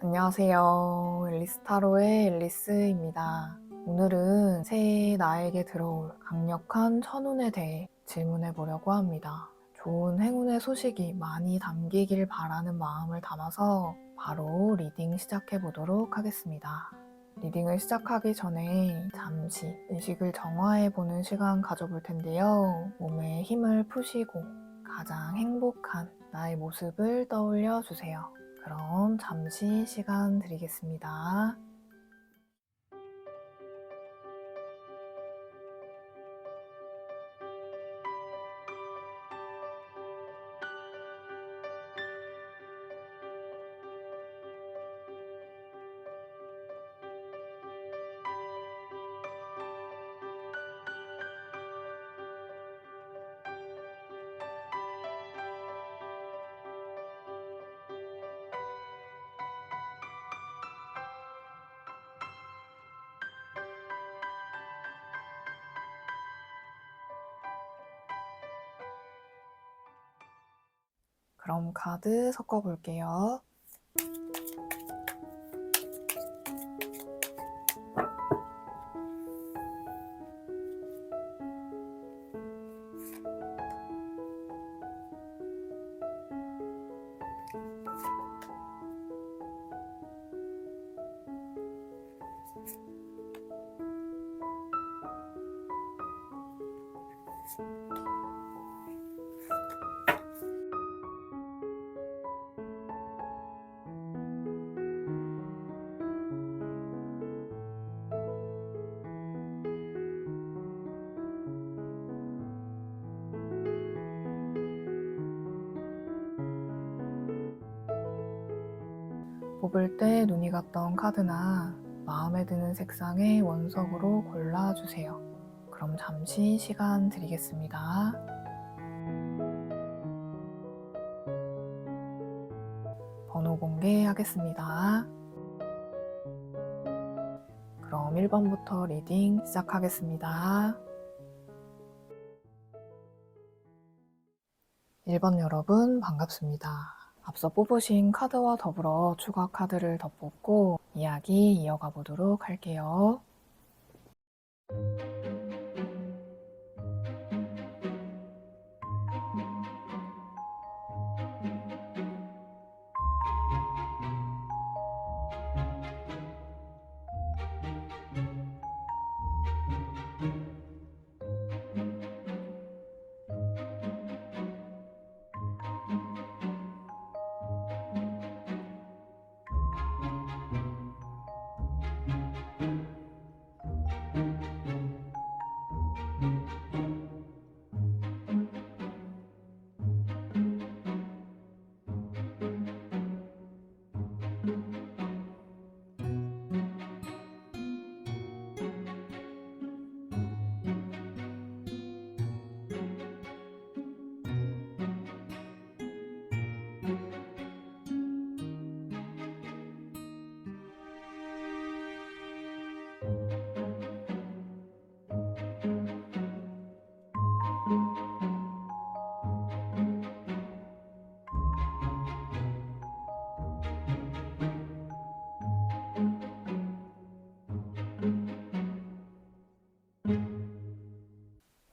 안녕하세요. 앨리스타로의 앨리스입니다. 오늘은 새해 나에게 들어올 강력한 천운에 대해 질문해 보려고 합니다. 좋은 행운의 소식이 많이 담기길 바라는 마음을 담아서 바로 리딩 시작해 보도록 하겠습니다. 리딩을 시작하기 전에 잠시 의식을 정화해 보는 시간 가져볼 텐데요. 몸에 힘을 푸시고 가장 행복한 나의 모습을 떠올려 주세요. 그럼 잠시 시간 드리겠습니다. 그럼 카드 섞어 볼게요. 뽑을 때 눈이 갔던 카드나 마음에 드는 색상의 원석으로 골라주세요. 그럼 잠시 시간 드리겠습니다. 번호 공개하겠습니다. 그럼 1번부터 리딩 시작하겠습니다. 1번 여러분 반갑습니다. 앞서 뽑으신 카드와 더불어 추가 카드를 더 뽑고 이야기 이어가 보도록 할게요.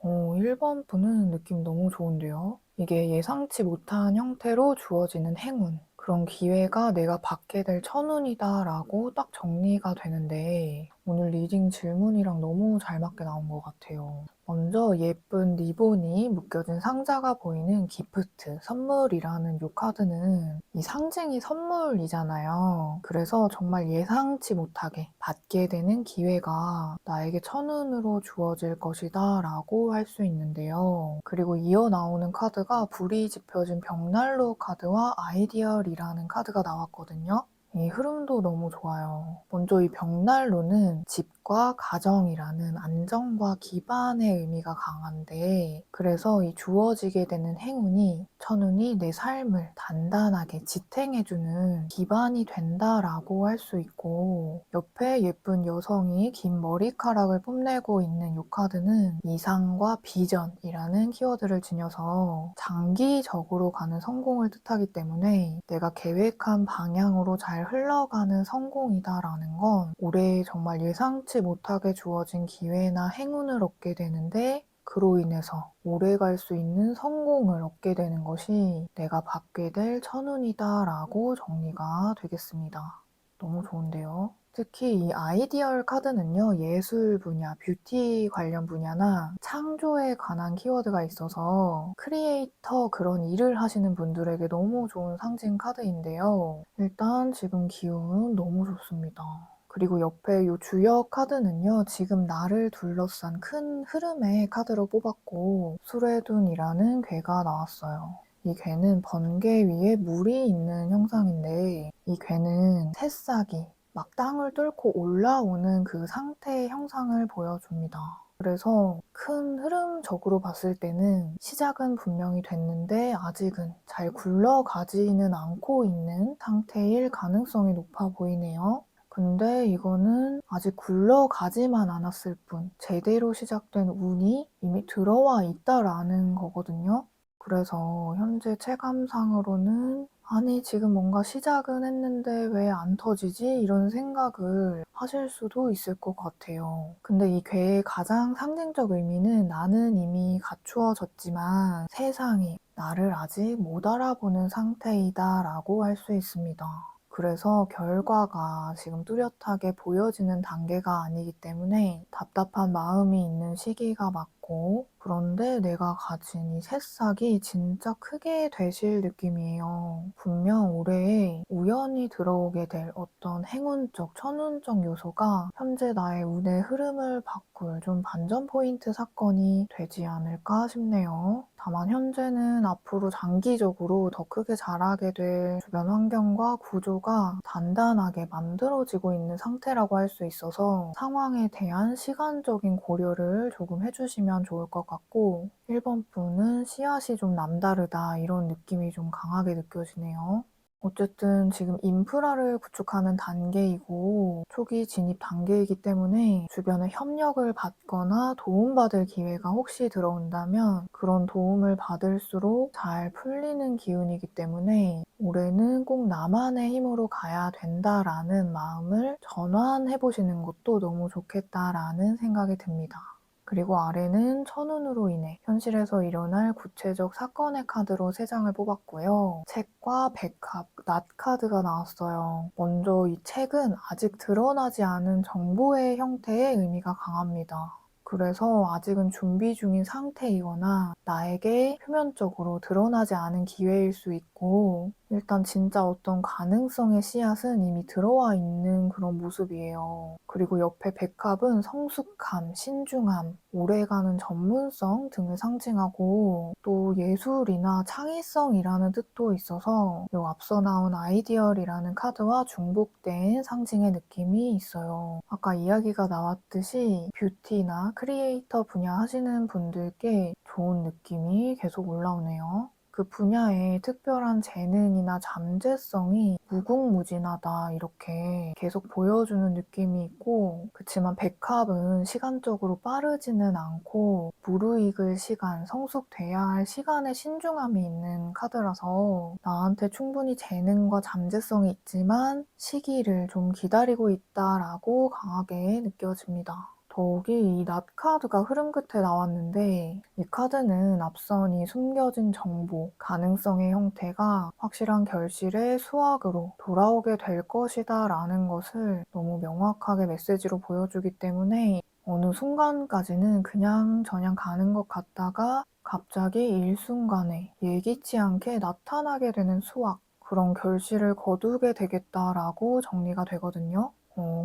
오, 1번 분은 느낌 너무 좋은데요? 이게 예상치 못한 형태로 주어지는 행운, 그런 기회가 내가 받게 될 천운이다 라고 딱 정리가 되는데 오늘 리딩 질문이랑 너무 잘 맞게 나온 것 같아요. 먼저 예쁜 리본이 묶여진 상자가 보이는 기프트, 선물이라는 이 카드는 이 상징이 선물이잖아요. 그래서 정말 예상치 못하게 받게 되는 기회가 나에게 천운으로 주어질 것이다 라고 할 수 있는데요. 그리고 이어 나오는 카드가 불이 지펴진 벽난로 카드와 아이디얼이라는 카드가 나왔거든요. 이 흐름도 너무 좋아요. 먼저 이 벽난로는 집과 가정이라는 안정과 기반의 의미가 강한데, 그래서 이 주어지게 되는 행운이, 천운이 내 삶을 단단하게 지탱해주는 기반이 된다라고 할 수 있고, 옆에 예쁜 여성이 긴 머리카락을 뽐내고 있는 이 카드는 이상과 비전이라는 키워드를 지녀서 장기적으로 가는 성공을 뜻하기 때문에 내가 계획한 방향으로 잘 흘러가는 성공이다라는 건 올해 정말 예상치 못하게 주어진 기회나 행운을 얻게 되는데 그로 인해서 오래 갈 수 있는 성공을 얻게 되는 것이 내가 받게 될 천운이다라고 정리가 되겠습니다. 너무 좋은데요. 특히 이 아이디얼 카드는요, 예술 분야, 뷰티 관련 분야나 창조에 관한 키워드가 있어서 크리에이터 그런 일을 하시는 분들에게 너무 좋은 상징 카드인데요. 일단 지금 기운은 너무 좋습니다. 그리고 옆에 이 주역 카드는요, 지금 나를 둘러싼 큰 흐름의 카드로 뽑았고, 수레둔이라는 괴가 나왔어요. 이 괴는 번개 위에 물이 있는 형상인데, 이 괴는 새싹이 막 땅을 뚫고 올라오는 그 상태의 형상을 보여줍니다. 그래서 큰 흐름적으로 봤을 때는 시작은 분명히 됐는데 아직은 잘 굴러가지는 않고 있는 상태일 가능성이 높아 보이네요. 근데 이거는 아직 굴러가지만 않았을 뿐 제대로 시작된 운이 이미 들어와 있다라는 거거든요. 그래서 현재 체감상으로는 아니 지금 뭔가 시작은 했는데 왜 안 터지지? 이런 생각을 하실 수도 있을 것 같아요. 근데 이 괴의 가장 상징적 의미는 나는 이미 갖추어졌지만 세상이 나를 아직 못 알아보는 상태이다 라고 할 수 있습니다. 그래서 결과가 지금 뚜렷하게 보여지는 단계가 아니기 때문에 답답한 마음이 있는 시기가 맞고 그런데 내가 가진 이 새싹이 진짜 크게 되실 느낌이에요. 분명 올해에 우연히 들어오게 될 어떤 행운적, 천운적 요소가 현재 나의 운의 흐름을 바꿀 좀 반전 포인트 사건이 되지 않을까 싶네요. 다만 현재는 앞으로 장기적으로 더 크게 자라게 될 주변 환경과 구조가 단단하게 만들어지고 있는 상태라고 할 수 있어서 상황에 대한 시간적인 고려를 조금 해주시면 좋을 것 같고 1번 분은 씨앗이 좀 남다르다 이런 느낌이 좀 강하게 느껴지네요. 어쨌든 지금 인프라를 구축하는 단계이고 초기 진입 단계이기 때문에 주변에 협력을 받거나 도움받을 기회가 혹시 들어온다면 그런 도움을 받을수록 잘 풀리는 기운이기 때문에 올해는 꼭 나만의 힘으로 가야 된다라는 마음을 전환해보시는 것도 너무 좋겠다라는 생각이 듭니다. 그리고 아래는 천운으로 인해 현실에서 일어날 구체적 사건의 카드로 3장을 뽑았고요. 책과 백합, 낫 카드가 나왔어요. 먼저 이 책은 아직 드러나지 않은 정보의 형태의 의미가 강합니다. 그래서 아직은 준비 중인 상태이거나 나에게 표면적으로 드러나지 않은 기회일 수 있고 일단 진짜 어떤 가능성의 씨앗은 이미 들어와 있는 그런 모습이에요. 그리고 옆에 백합은 성숙함, 신중함, 오래가는 전문성 등을 상징하고 또 예술이나 창의성이라는 뜻도 있어서 이 앞서 나온 아이디얼이라는 카드와 중복된 상징의 느낌이 있어요. 아까 이야기가 나왔듯이 뷰티나 크리에이터 분야 하시는 분들께 좋은 느낌이 계속 올라오네요. 그 분야에 특별한 재능이나 잠재성이 무궁무진하다 이렇게 계속 보여주는 느낌이 있고 그치만 백합은 시간적으로 빠르지는 않고 무르익을 시간, 성숙돼야 할 시간에 신중함이 있는 카드라서 나한테 충분히 재능과 잠재성이 있지만 시기를 좀 기다리고 있다라고 강하게 느껴집니다. 더욱이 이 낫 카드가 흐름 끝에 나왔는데 이 카드는 앞선 이 숨겨진 정보, 가능성의 형태가 확실한 결실의 수확으로 돌아오게 될 것이다 라는 것을 너무 명확하게 메시지로 보여주기 때문에 어느 순간까지는 그냥 저냥 가는 것 같다가 갑자기 일순간에 예기치 않게 나타나게 되는 수확, 그런 결실을 거두게 되겠다라고 정리가 되거든요.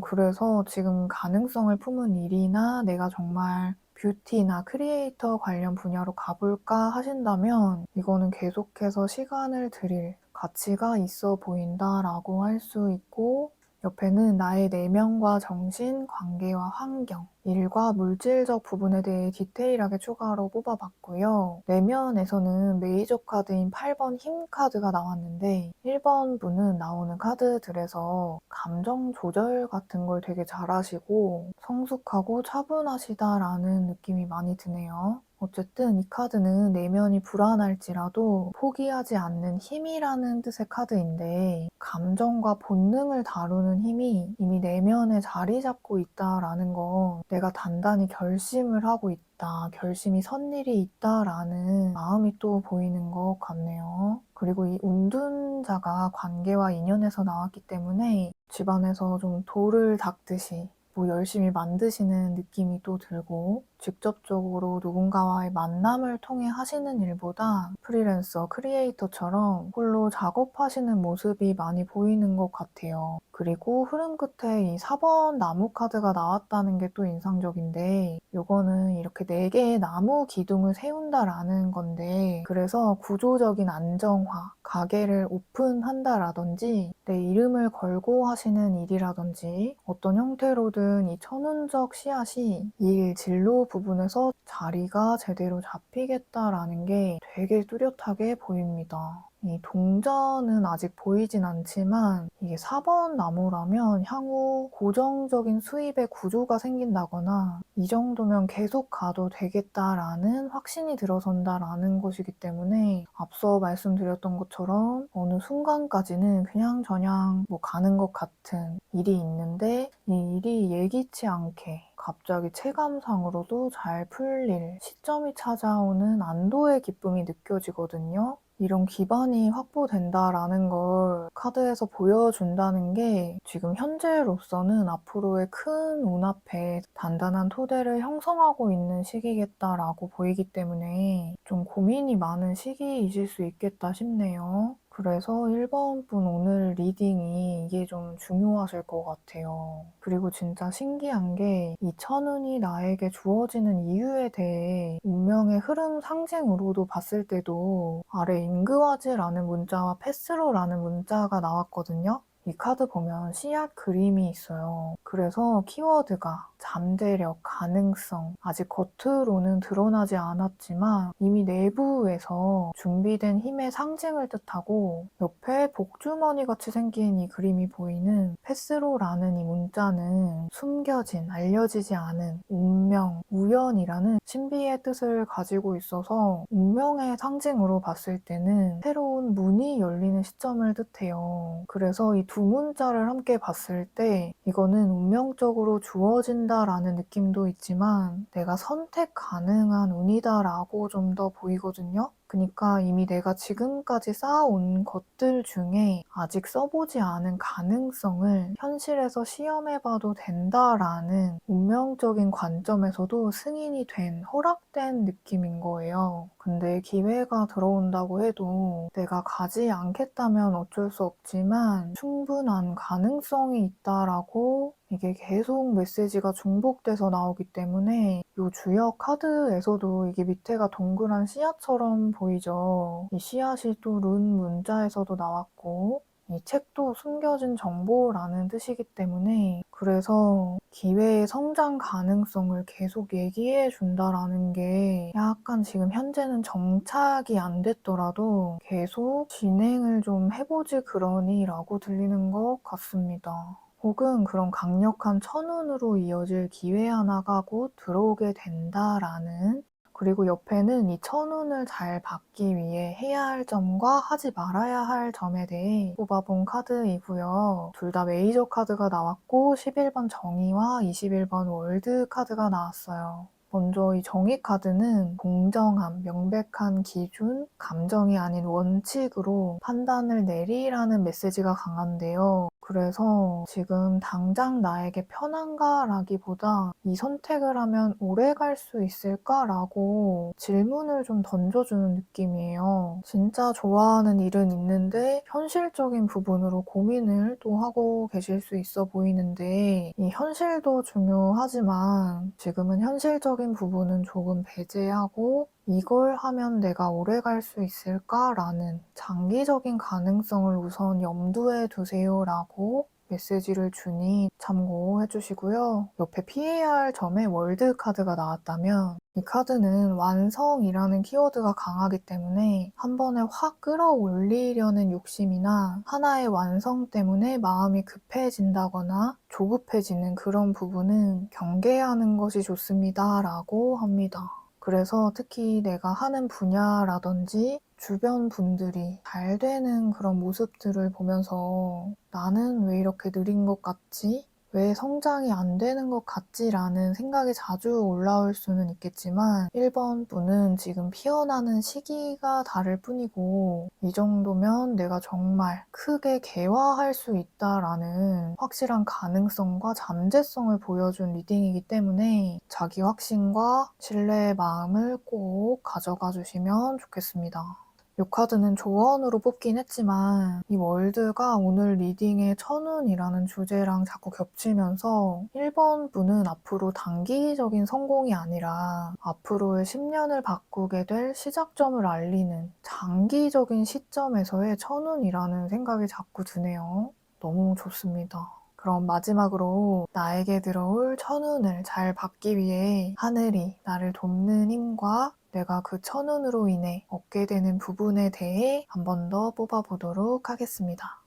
그래서 지금 가능성을 품은 일이나 내가 정말 뷰티나 크리에이터 관련 분야로 가볼까 하신다면 이거는 계속해서 시간을 들일 가치가 있어 보인다라고 할 수 있고 옆에는 나의 내면과 정신, 관계와 환경, 일과 물질적 부분에 대해 디테일하게 추가로 뽑아봤고요. 내면에서는 메이저 카드인 8번 힘 카드가 나왔는데 1번 분은 나오는 카드들에서 감정 조절 같은 걸 되게 잘하시고 성숙하고 차분하시다라는 느낌이 많이 드네요. 어쨌든 이 카드는 내면이 불안할지라도 포기하지 않는 힘이라는 뜻의 카드인데, 감정과 본능을 다루는 힘이 이미 내면에 자리 잡고 있다라는 건 내가 단단히 결심을 하고 있다, 결심이 선 일이 있다라는 마음이 또 보이는 것 같네요. 그리고 이 운둔자가 관계와 인연에서 나왔기 때문에 집안에서 좀 돌을 닦듯이 뭐 열심히 만드시는 느낌이 또 들고, 직접적으로 누군가와의 만남을 통해 하시는 일보다 프리랜서, 크리에이터처럼 홀로 작업하시는 모습이 많이 보이는 것 같아요. 그리고 흐름 끝에 이 4번 나무 카드가 나왔다는 게 또 인상적인데, 요거는 이렇게 4개의 나무 기둥을 세운다라는 건데, 그래서 구조적인 안정화, 가게를 오픈한다라든지 내 이름을 걸고 하시는 일이라든지 어떤 형태로든 이 천운적 씨앗이 일, 진로 부분에서 자리가 제대로 잡히겠다라는 게 되게 뚜렷하게 보입니다. 이 동전은 아직 보이진 않지만 이게 4번 나무라면 향후 고정적인 수입의 구조가 생긴다거나 이 정도면 계속 가도 되겠다라는 확신이 들어선다라는 것이기 때문에, 앞서 말씀드렸던 것처럼 어느 순간까지는 그냥저냥 뭐 가는 것 같은 일이 있는데, 이 일이 예기치 않게 갑자기 체감상으로도 잘 풀릴 시점이 찾아오는 안도의 기쁨이 느껴지거든요. 이런 기반이 확보된다라는 걸 카드에서 보여준다는 게 지금 현재로서는 앞으로의 큰 운 앞에 단단한 토대를 형성하고 있는 시기겠다라고 보이기 때문에 좀 고민이 많은 시기이실 수 있겠다 싶네요. 그래서 1번 분 오늘 리딩이 이게 좀 중요하실 것 같아요. 그리고 진짜 신기한 게 이 천운이 나에게 주어지는 이유에 대해 운명의 흐름 상징으로도 봤을 때도 아래 인그와즈라는 문자와 패스로라는 문자가 나왔거든요. 이 카드 보면 씨앗 그림이 있어요. 그래서 키워드가 잠재력, 가능성, 아직 겉으로는 드러나지 않았지만 이미 내부에서 준비된 힘의 상징을 뜻하고, 옆에 복주머니 같이 생긴 이 그림이 보이는 패스로라는 이 문자는 숨겨진, 알려지지 않은 운명, 우연이라는 신비의 뜻을 가지고 있어서 운명의 상징으로 봤을 때는 새로운 문이 열리는 시점을 뜻해요. 그래서 이 두 문자를 함께 봤을 때 이거는 운명적으로 주어진다라는 느낌도 있지만 내가 선택 가능한 운이다라고 좀 더 보이거든요. 그러니까 이미 내가 지금까지 쌓아온 것들 중에 아직 써보지 않은 가능성을 현실에서 시험해봐도 된다라는 운명적인 관점에서도 승인이 된, 허락된 느낌인 거예요. 근데 기회가 들어온다고 해도 내가 가지 않겠다면 어쩔 수 없지만 충분한 가능성이 있다라고 이게 계속 메시지가 중복돼서 나오기 때문에 이 주역 카드에서도 이게 밑에가 동그란 씨앗처럼 보이죠. 이 씨앗이 또 룬 문자에서도 나왔고, 이 책도 숨겨진 정보라는 뜻이기 때문에, 그래서 기회의 성장 가능성을 계속 얘기해 준다라는 게 약간 지금 현재는 정착이 안 됐더라도 계속 진행을 좀 해보지 그러니 라고 들리는 것 같습니다. 혹은 그런 강력한 천운으로 이어질 기회 하나가 곧 들어오게 된다라는, 그리고 옆에는 이 천운을 잘 받기 위해 해야 할 점과 하지 말아야 할 점에 대해 뽑아본 카드이고요. 둘 다 메이저 카드가 나왔고 11번 정의와 21번 월드 카드가 나왔어요. 먼저 이 정의 카드는 공정함, 명백한 기준, 감정이 아닌 원칙으로 판단을 내리라는 메시지가 강한데요. 그래서 지금 당장 나에게 편한가라기보다 이 선택을 하면 오래 갈 수 있을까라고 질문을 좀 던져주는 느낌이에요. 진짜 좋아하는 일은 있는데 현실적인 부분으로 고민을 또 하고 계실 수 있어 보이는데, 이 현실도 중요하지만 지금은 현실적인 부분은 조금 배제하고 이걸 하면 내가 오래 갈 수 있을까라는 장기적인 가능성을 우선 염두에 두세요라고 메시지를 주니 참고해 주시고요. 옆에 피해야 할 점에 월드 카드가 나왔다면, 이 카드는 완성이라는 키워드가 강하기 때문에 한 번에 확 끌어올리려는 욕심이나 하나의 완성 때문에 마음이 급해진다거나 조급해지는 그런 부분은 경계하는 것이 좋습니다 라고 합니다. 그래서 특히 내가 하는 분야라든지 주변 분들이 잘 되는 그런 모습들을 보면서 '나는 왜 이렇게 느린 것 같지? 왜 성장이 안 되는 것 같지?'라는 생각이 자주 올라올 수는 있겠지만 1번 분은 지금 피어나는 시기가 다를 뿐이고 이 정도면 내가 정말 크게 개화할 수 있다라는 확실한 가능성과 잠재성을 보여준 리딩이기 때문에 자기 확신과 신뢰의 마음을 꼭 가져가 주시면 좋겠습니다. 이 카드는 조언으로 뽑긴 했지만 이 월드가 오늘 리딩의 천운이라는 주제랑 자꾸 겹치면서 1번 분은 앞으로 단기적인 성공이 아니라 앞으로의 10년을 바꾸게 될 시작점을 알리는 장기적인 시점에서의 천운이라는 생각이 자꾸 드네요. 너무 좋습니다. 그럼 마지막으로 나에게 들어올 천운을 잘 받기 위해 하늘이 나를 돕는 힘과 내가 그 천운으로 인해 얻게 되는 부분에 대해 한 번 더 뽑아보도록 하겠습니다.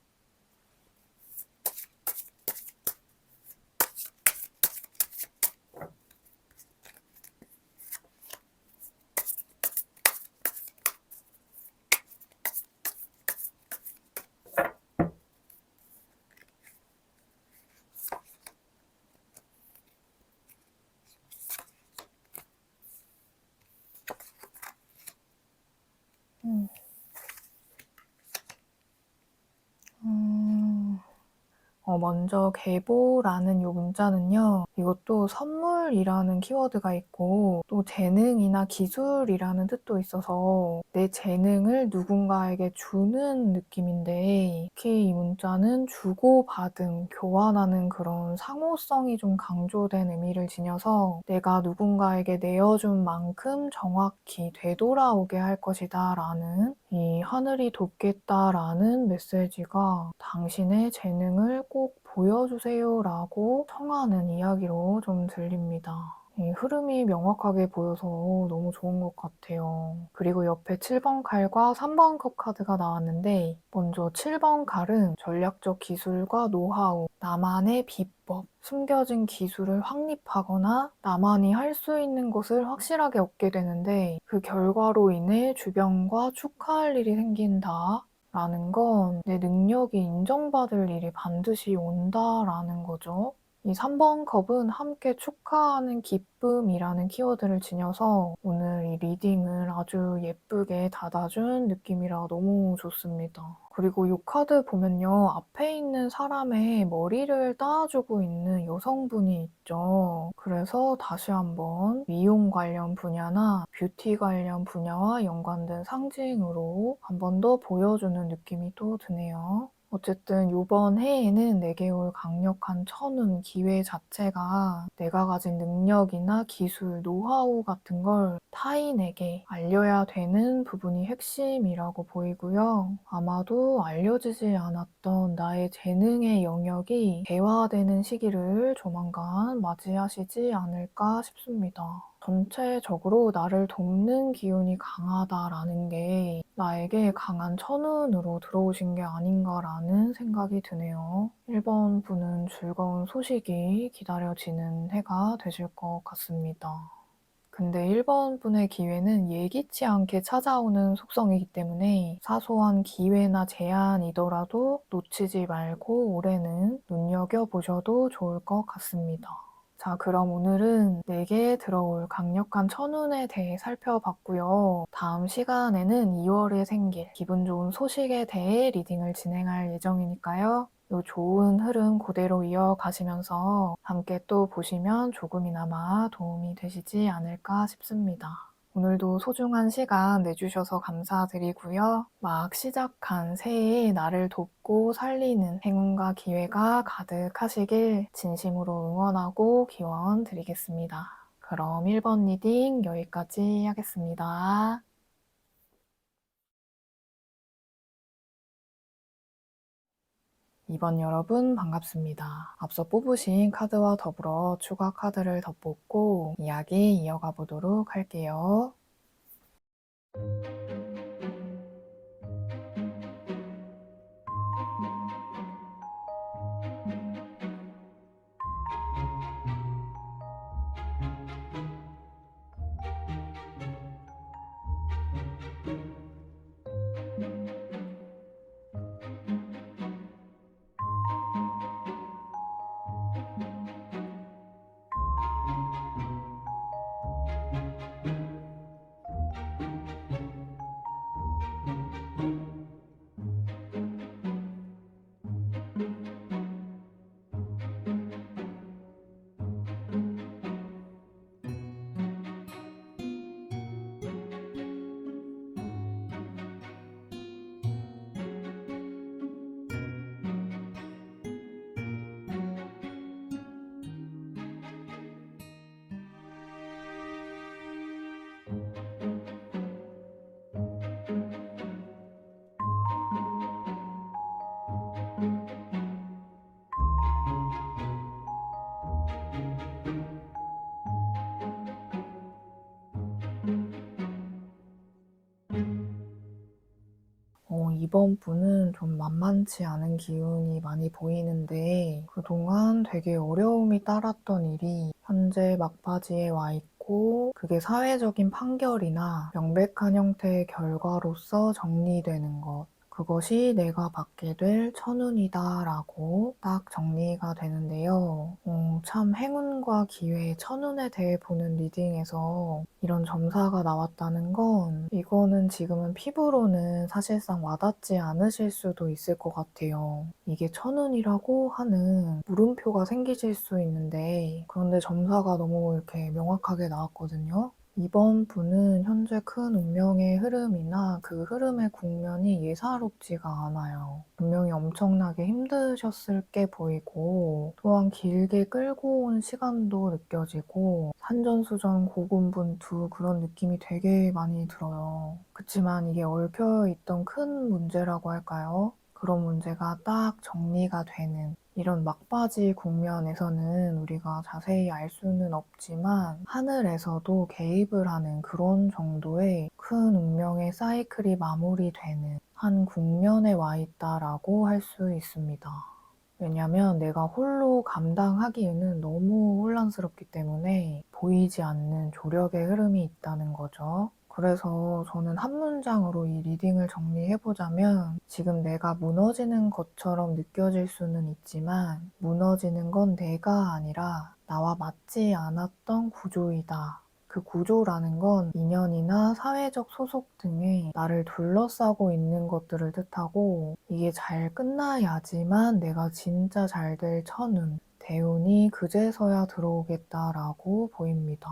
음. 음. 먼저 계보라는 요 문자는요. 이것도 선물이라는 키워드가 있고 또 재능이나 기술이라는 뜻도 있어서 내 재능을 누군가에게 주는 느낌인데 특히 이 문자는 주고받음, 교환하는 그런 상호성이 좀 강조된 의미를 지녀서 내가 누군가에게 내어준 만큼 정확히 되돌아오게 할 것이다 라는 이 하늘이 돕겠다라는 메시지가 당신의 재능을 꼭 보여주세요 라고 청하는 이야기로 좀 들립니다. 이 흐름이 명확하게 보여서 너무 좋은 것 같아요. 그리고 옆에 7번 칼과 3번 컵 카드가 나왔는데 먼저 7번 칼은 전략적 기술과 노하우, 나만의 비법, 숨겨진 기술을 확립하거나 나만이 할 수 있는 것을 확실하게 얻게 되는데 그 결과로 인해 주변과 축하할 일이 생긴다. 라는 건 내 능력이 인정받을 일이 반드시 온다라는 거죠. 이 3번 컵은 함께 축하하는 기쁨이라는 키워드를 지녀서 오늘 이 리딩을 아주 예쁘게 닫아준 느낌이라 너무 좋습니다. 그리고 이 카드 보면요. 앞에 있는 사람의 머리를 따주고 있는 여성분이 있죠. 그래서 다시 한번 미용 관련 분야나 뷰티 관련 분야와 연관된 상징으로 한 번 더 보여주는 느낌이 또 드네요. 어쨌든 이번 해에는 내게 올 강력한 천운, 기회 자체가 내가 가진 능력이나 기술, 노하우 같은 걸 타인에게 알려야 되는 부분이 핵심이라고 보이고요. 아마도 알려지지 않았던 나의 재능의 영역이 개화되는 시기를 조만간 맞이하시지 않을까 싶습니다. 전체적으로 나를 돕는 기운이 강하다라는 게 나에게 강한 천운으로 들어오신 게 아닌가라는 생각이 드네요. 1번 분은 즐거운 소식이 기다려지는 해가 되실 것 같습니다. 근데 1번 분의 기회는 예기치 않게 찾아오는 속성이기 때문에 사소한 기회나 제안이더라도 놓치지 말고 올해는 눈여겨보셔도 좋을 것 같습니다. 자, 그럼 오늘은 내게 들어올 강력한 천운에 대해 살펴봤고요. 다음 시간에는 2월에 생길 기분 좋은 소식에 대해 리딩을 진행할 예정이니까요. 이 좋은 흐름 그대로 이어가시면서 함께 또 보시면 조금이나마 도움이 되시지 않을까 싶습니다. 오늘도 소중한 시간 내주셔서 감사드리고요. 막 시작한 새해에 나를 돕고 살리는 행운과 기회가 가득하시길 진심으로 응원하고 기원 드리겠습니다. 그럼 1번 리딩 여기까지 하겠습니다. 이번 여러분 반갑습니다. 앞서 뽑으신 카드와 더불어 추가 카드를 더 뽑고 이야기 이어가 보도록 할게요. 이번 분은 좀 만만치 않은 기운이 많이 보이는데 그동안 되게 어려움이 따랐던 일이 현재 막바지에 와 있고 그게 사회적인 판결이나 명백한 형태의 결과로서 정리되는 것. 그것이 내가 받게 될 천운이다라고 딱 정리가 되는데요. 참 행운과 기회의 천운에 대해 보는 리딩에서 이런 점사가 나왔다는 건 이거는 지금은 피부로는 사실상 와닿지 않으실 수도 있을 것 같아요. 이게 천운이라고 하는 물음표가 생기실 수 있는데 그런데 점사가 너무 이렇게 명확하게 나왔거든요. 이번 분은 현재 큰 운명의 흐름이나 그 흐름의 국면이 예사롭지가 않아요. 분명히 엄청나게 힘드셨을 게 보이고 또한 길게 끌고 온 시간도 느껴지고 산전수전 고군분투 그런 느낌이 되게 많이 들어요. 그치만 이게 얽혀있던 큰 문제라고 할까요? 그런 문제가 딱 정리가 되는 이런 막바지 국면에서는 우리가 자세히 알 수는 없지만 하늘에서도 개입을 하는 그런 정도의 큰 운명의 사이클이 마무리되는 한 국면에 와 있다라고 할 수 있습니다. 왜냐면 내가 홀로 감당하기에는 너무 혼란스럽기 때문에 보이지 않는 조력의 흐름이 있다는 거죠. 그래서 저는 한 문장으로 이 리딩을 정리해보자면 지금 내가 무너지는 것처럼 느껴질 수는 있지만 무너지는 건 내가 아니라 나와 맞지 않았던 구조이다. 그 구조라는 건 인연이나 사회적 소속 등의 나를 둘러싸고 있는 것들을 뜻하고 이게 잘 끝나야지만 내가 진짜 잘 될 천운, 대운이 그제서야 들어오겠다라고 보입니다.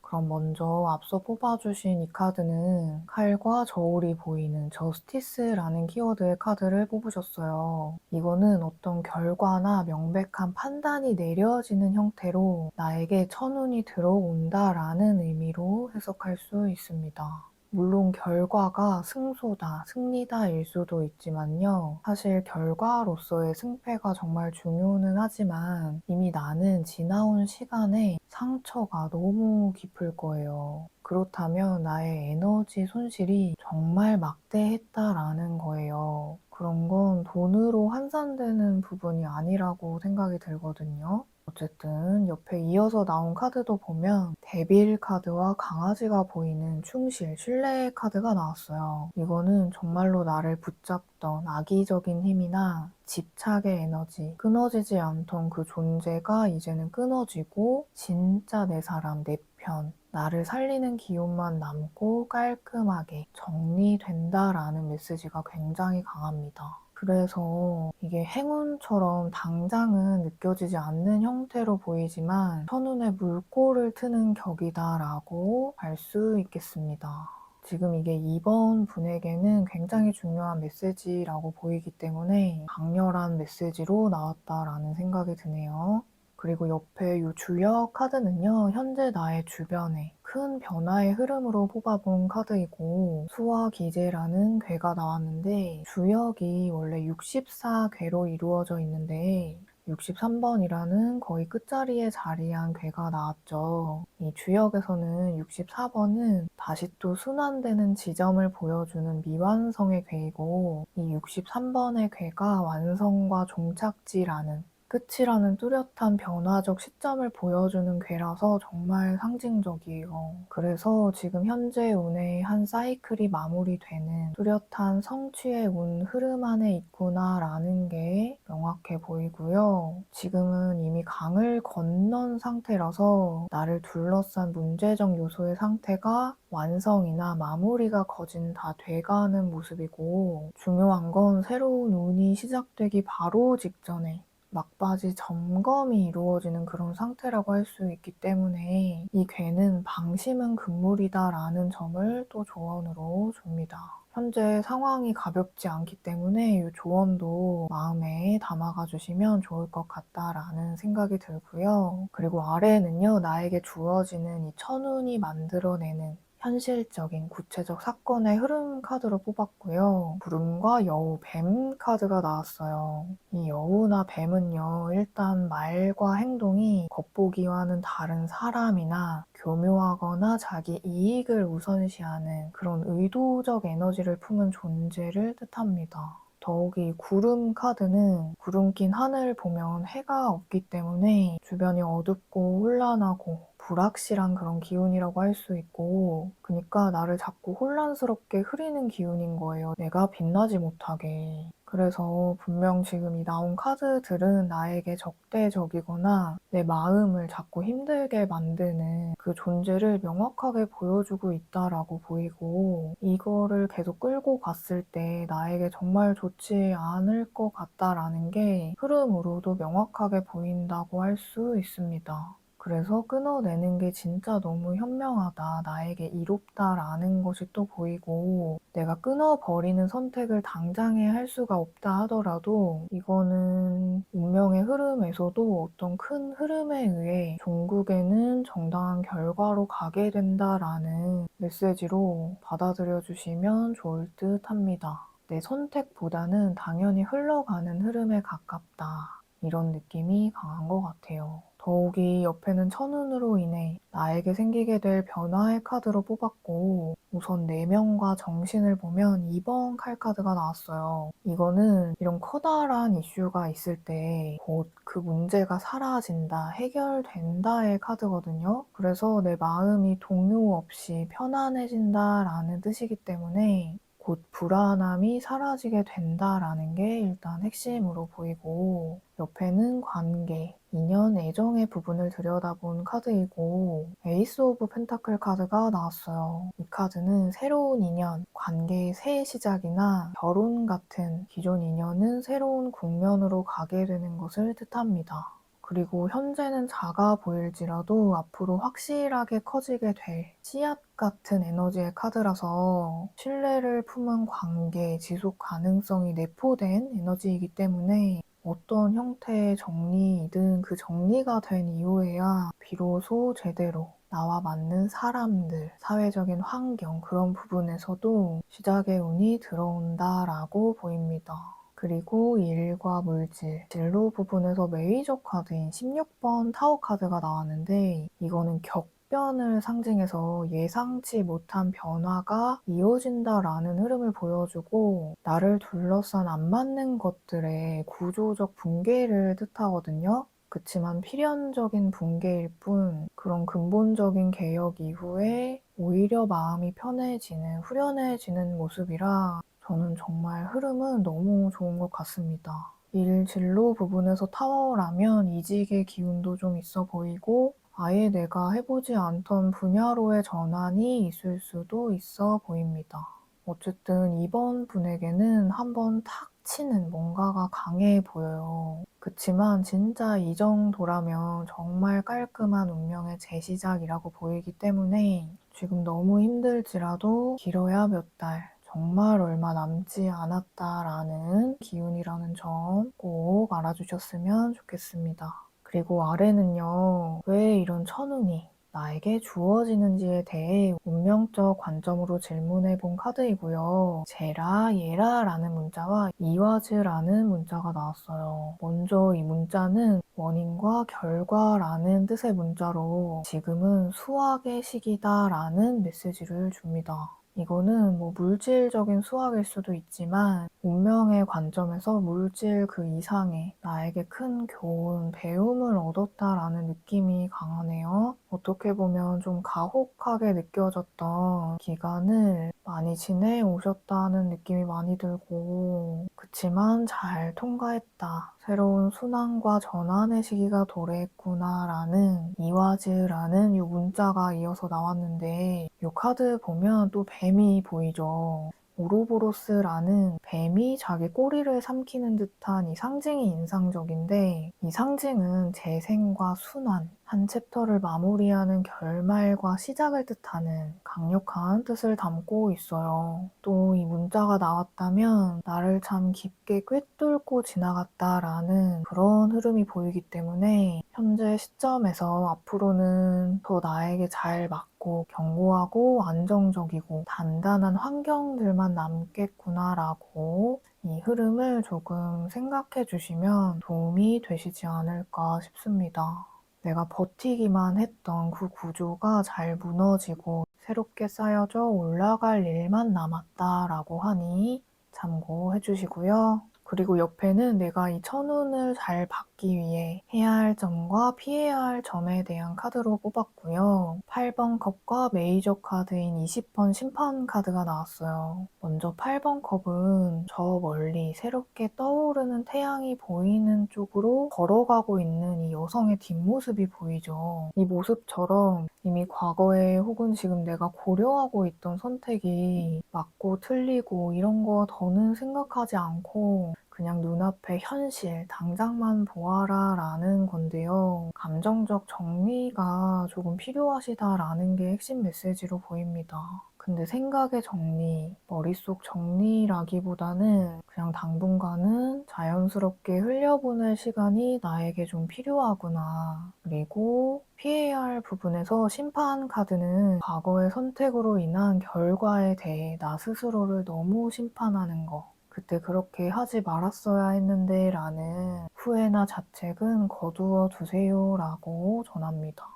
그럼 먼저 앞서 뽑아주신 이 카드는 칼과 저울이 보이는 저스티스라는 키워드의 카드를 뽑으셨어요. 이거는 어떤 결과나 명백한 판단이 내려지는 형태로 나에게 천운이 들어온다라는 의미로 해석할 수 있습니다. 물론 결과가 승소다, 승리다일 수도 있지만요. 사실 결과로서의 승패가 정말 중요는 하지만 이미 나는 지나온 시간에 상처가 너무 깊을 거예요. 그렇다면 나의 에너지 손실이 정말 막대했다라는 거예요. 그런 건 돈으로 환산되는 부분이 아니라고 생각이 들거든요. 어쨌든 옆에 이어서 나온 카드도 보면 데빌 카드와 강아지가 보이는 충실, 신뢰의 카드가 나왔어요. 이거는 정말로 나를 붙잡던 악의적인 힘이나 집착의 에너지, 끊어지지 않던 그 존재가 이제는 끊어지고 진짜 내 사람, 내 편, 나를 살리는 기운만 남고 깔끔하게 정리된다라는 메시지가 굉장히 강합니다. 그래서 이게 행운처럼 당장은 느껴지지 않는 형태로 보이지만 천운에 물꼬를 트는 격이다라고 할 수 있겠습니다. 지금 이게 이번 분에게는 굉장히 중요한 메시지라고 보이기 때문에 강렬한 메시지로 나왔다라는 생각이 드네요. 그리고 옆에 이 주역 카드는요, 현재 나의 주변에 큰 변화의 흐름으로 뽑아본 카드이고 수화기제라는 괴가 나왔는데 주역이 원래 64괴로 이루어져 있는데 63번이라는 거의 끝자리에 자리한 괴가 나왔죠. 이 주역에서는 64번은 다시 또 순환되는 지점을 보여주는 미완성의 괴이고 이 63번의 괴가 완성과 종착지라는 끝이라는 뚜렷한 변화적 시점을 보여주는 괴라서 정말 상징적이에요. 그래서 지금 현재 운의 한 사이클이 마무리되는 뚜렷한 성취의 운 흐름 안에 있구나라는 게 명확해 보이고요. 지금은 이미 강을 건넌 상태라서 나를 둘러싼 문제적 요소의 상태가 완성이나 마무리가 거진 다 돼가는 모습이고 중요한 건 새로운 운이 시작되기 바로 직전에 막바지 점검이 이루어지는 그런 상태라고 할 수 있기 때문에 이 괴는 방심은 금물이다라는 점을 또 조언으로 줍니다. 현재 상황이 가볍지 않기 때문에 이 조언도 마음에 담아가 주시면 좋을 것 같다라는 생각이 들고요. 그리고 아래에는요, 나에게 주어지는 이 천운이 만들어내는 현실적인 구체적 사건의 흐름 카드로 뽑았고요. 구름과 여우, 뱀 카드가 나왔어요. 이 여우나 뱀은요, 일단 말과 행동이 겉보기와는 다른 사람이나 교묘하거나 자기 이익을 우선시하는 그런 의도적 에너지를 품은 존재를 뜻합니다. 더욱이 구름 카드는 구름 낀 하늘 보면 해가 없기 때문에 주변이 어둡고 혼란하고 불확실한 그런 기운이라고 할 수 있고, 그러니까 나를 자꾸 혼란스럽게 흐리는 기운인 거예요. 내가 빛나지 못하게. 그래서 분명 지금 이 나온 카드들은 나에게 적대적이거나 내 마음을 자꾸 힘들게 만드는 그 존재를 명확하게 보여주고 있다라고 보이고, 이거를 계속 끌고 갔을 때 나에게 정말 좋지 않을 것 같다라는 게 흐름으로도 명확하게 보인다고 할 수 있습니다. 그래서 끊어내는 게 진짜 너무 현명하다, 나에게 이롭다라는 것이 또 보이고, 내가 끊어버리는 선택을 당장에 할 수가 없다 하더라도 이거는 운명의 흐름에서도 어떤 큰 흐름에 의해 종국에는 정당한 결과로 가게 된다라는 메시지로 받아들여 주시면 좋을 듯 합니다. 내 선택보다는 당연히 흘러가는 흐름에 가깝다, 이런 느낌이 강한 것 같아요. 더욱이 옆에는 천운으로 인해 나에게 생기게 될 변화의 카드로 뽑았고, 우선 내면과 정신을 보면 2번 칼카드가 나왔어요. 이거는 이런 커다란 이슈가 있을 때 곧 그 문제가 사라진다, 해결된다의 카드거든요. 그래서 내 마음이 동요 없이 편안해진다라는 뜻이기 때문에 곧 불안함이 사라지게 된다라는 게 일단 핵심으로 보이고, 옆에는 관계, 인연, 애정의 부분을 들여다본 카드이고, 에이스 오브 펜타클 카드가 나왔어요. 이 카드는 새로운 인연, 관계의 새 시작이나 결혼 같은 기존 인연은 새로운 국면으로 가게 되는 것을 뜻합니다. 그리고 현재는 작아 보일지라도 앞으로 확실하게 커지게 될 씨앗 같은 에너지의 카드라서 신뢰를 품은 관계, 지속 가능성이 내포된 에너지이기 때문에 어떤 형태의 정리이든 그 정리가 된 이후에야 비로소 제대로 나와 맞는 사람들, 사회적인 환경, 그런 부분에서도 시작의 운이 들어온다라고 보입니다. 그리고 일과 물질, 진로 부분에서 메이저 카드인 16번 타워 카드가 나왔는데, 이거는 격변을 상징해서 예상치 못한 변화가 이어진다라는 흐름을 보여주고, 나를 둘러싼 안 맞는 것들의 구조적 붕괴를 뜻하거든요. 그치만 필연적인 붕괴일 뿐, 그런 근본적인 개혁 이후에 오히려 마음이 편해지는, 후련해지는 모습이라 저는 정말 흐름은 너무 좋은 것 같습니다. 일 진로 부분에서 타워라면 이직의 기운도 좀 있어 보이고, 아예 내가 해보지 않던 분야로의 전환이 있을 수도 있어 보입니다. 어쨌든 이번 분에게는 한번 탁 치는 뭔가가 강해 보여요. 그치만 진짜 이 정도라면 정말 깔끔한 운명의 재시작이라고 보이기 때문에 지금 너무 힘들지라도 길어야 몇 달, 정말 얼마 남지 않았다라는 기운이라는 점 꼭 알아주셨으면 좋겠습니다. 그리고 아래는요, 왜 이런 천운이 나에게 주어지는지에 대해 운명적 관점으로 질문해 본 카드이고요. 제라, 예라라는 문자와 이와즈라는 문자가 나왔어요. 먼저 이 문자는 원인과 결과라는 뜻의 문자로 지금은 수학의 시기다라는 메시지를 줍니다. 이거는 물질적인 수학일 수도 있지만 운명의 관점에서 물질 그 이상의 나에게 큰 교훈, 배움을 얻었다라는 느낌이 강하네요. 어떻게 보면 좀 가혹하게 느껴졌던 기간을 많이 지내오셨다는 느낌이 많이 들고, 그치만 잘 통과했다, 새로운 순환과 전환의 시기가 도래했구나라는 이와즈라는 이 문자가 이어서 나왔는데, 이 카드 보면 또 뱀이 보이죠. 오로보로스라는 뱀이 자기 꼬리를 삼키는 듯한 이 상징이 인상적인데, 이 상징은 재생과 순환, 한 챕터를 마무리하는 결말과 시작을 뜻하는 강력한 뜻을 담고 있어요. 또 이 문자가 나왔다면 나를 참 깊게 꿰뚫고 지나갔다라는 그런 흐름이 보이기 때문에 현재 시점에서 앞으로는 더 나에게 잘 맞고 깊고 견고하고 안정적이고 단단한 환경들만 남겠구나라고 이 흐름을 조금 생각해 주시면 도움이 되시지 않을까 싶습니다. 내가 버티기만 했던 그 구조가 잘 무너지고 새롭게 쌓여져 올라갈 일만 남았다라고 하니 참고해 주시고요. 그리고 옆에는 내가 이 천운을 잘 받기 위해 해야 할 점과 피해야 할 점에 대한 카드로 뽑았고요. 8번 컵과 메이저 카드인 20번 심판 카드가 나왔어요. 먼저 8번 컵은 저 멀리 새롭게 떠오르는 태양이 보이는 쪽으로 걸어가고 있는 이 여성의 뒷모습이 보이죠. 이 모습처럼 이미 과거에 혹은 지금 내가 고려하고 있던 선택이 맞고 틀리고 이런 거 더는 생각하지 않고 그냥 눈앞의 현실, 당장만 보아라 라는 건데요. 감정적 정리가 조금 필요하시다라는 게 핵심 메시지로 보입니다. 근데 생각의 정리, 머릿속 정리라기보다는 그냥 당분간은 자연스럽게 흘려보낼 시간이 나에게 좀 필요하구나. 그리고 피해야 할 부분에서 심판 카드는 과거의 선택으로 인한 결과에 대해 나 스스로를 너무 심판하는 거. 그때 그렇게 하지 말았어야 했는데 라는 후회나 자책은 거두어 두세요 라고 전합니다.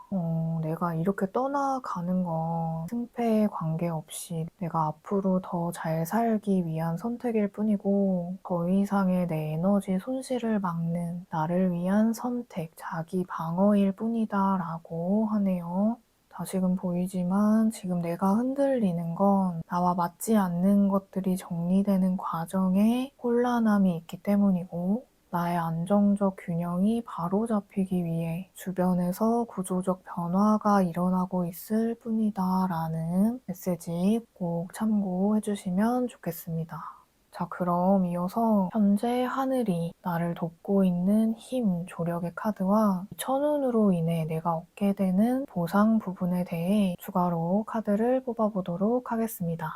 내가 이렇게 떠나가는 건 승패에 관계없이 내가 앞으로 더 잘 살기 위한 선택일 뿐이고 더 이상의 내 에너지 손실을 막는 나를 위한 선택, 자기 방어일 뿐이다 라고 하네요. 다시금 보이지만 지금 내가 흔들리는 건 나와 맞지 않는 것들이 정리되는 과정에 혼란함이 있기 때문이고 나의 안정적 균형이 바로잡히기 위해 주변에서 구조적 변화가 일어나고 있을 뿐이다 라는 메시지 꼭 참고해 주시면 좋겠습니다. 자, 그럼 이어서 현재 하늘이 나를 돕고 있는 힘, 조력의 카드와 천운으로 인해 내가 얻게 되는 보상 부분에 대해 추가로 카드를 뽑아보도록 하겠습니다.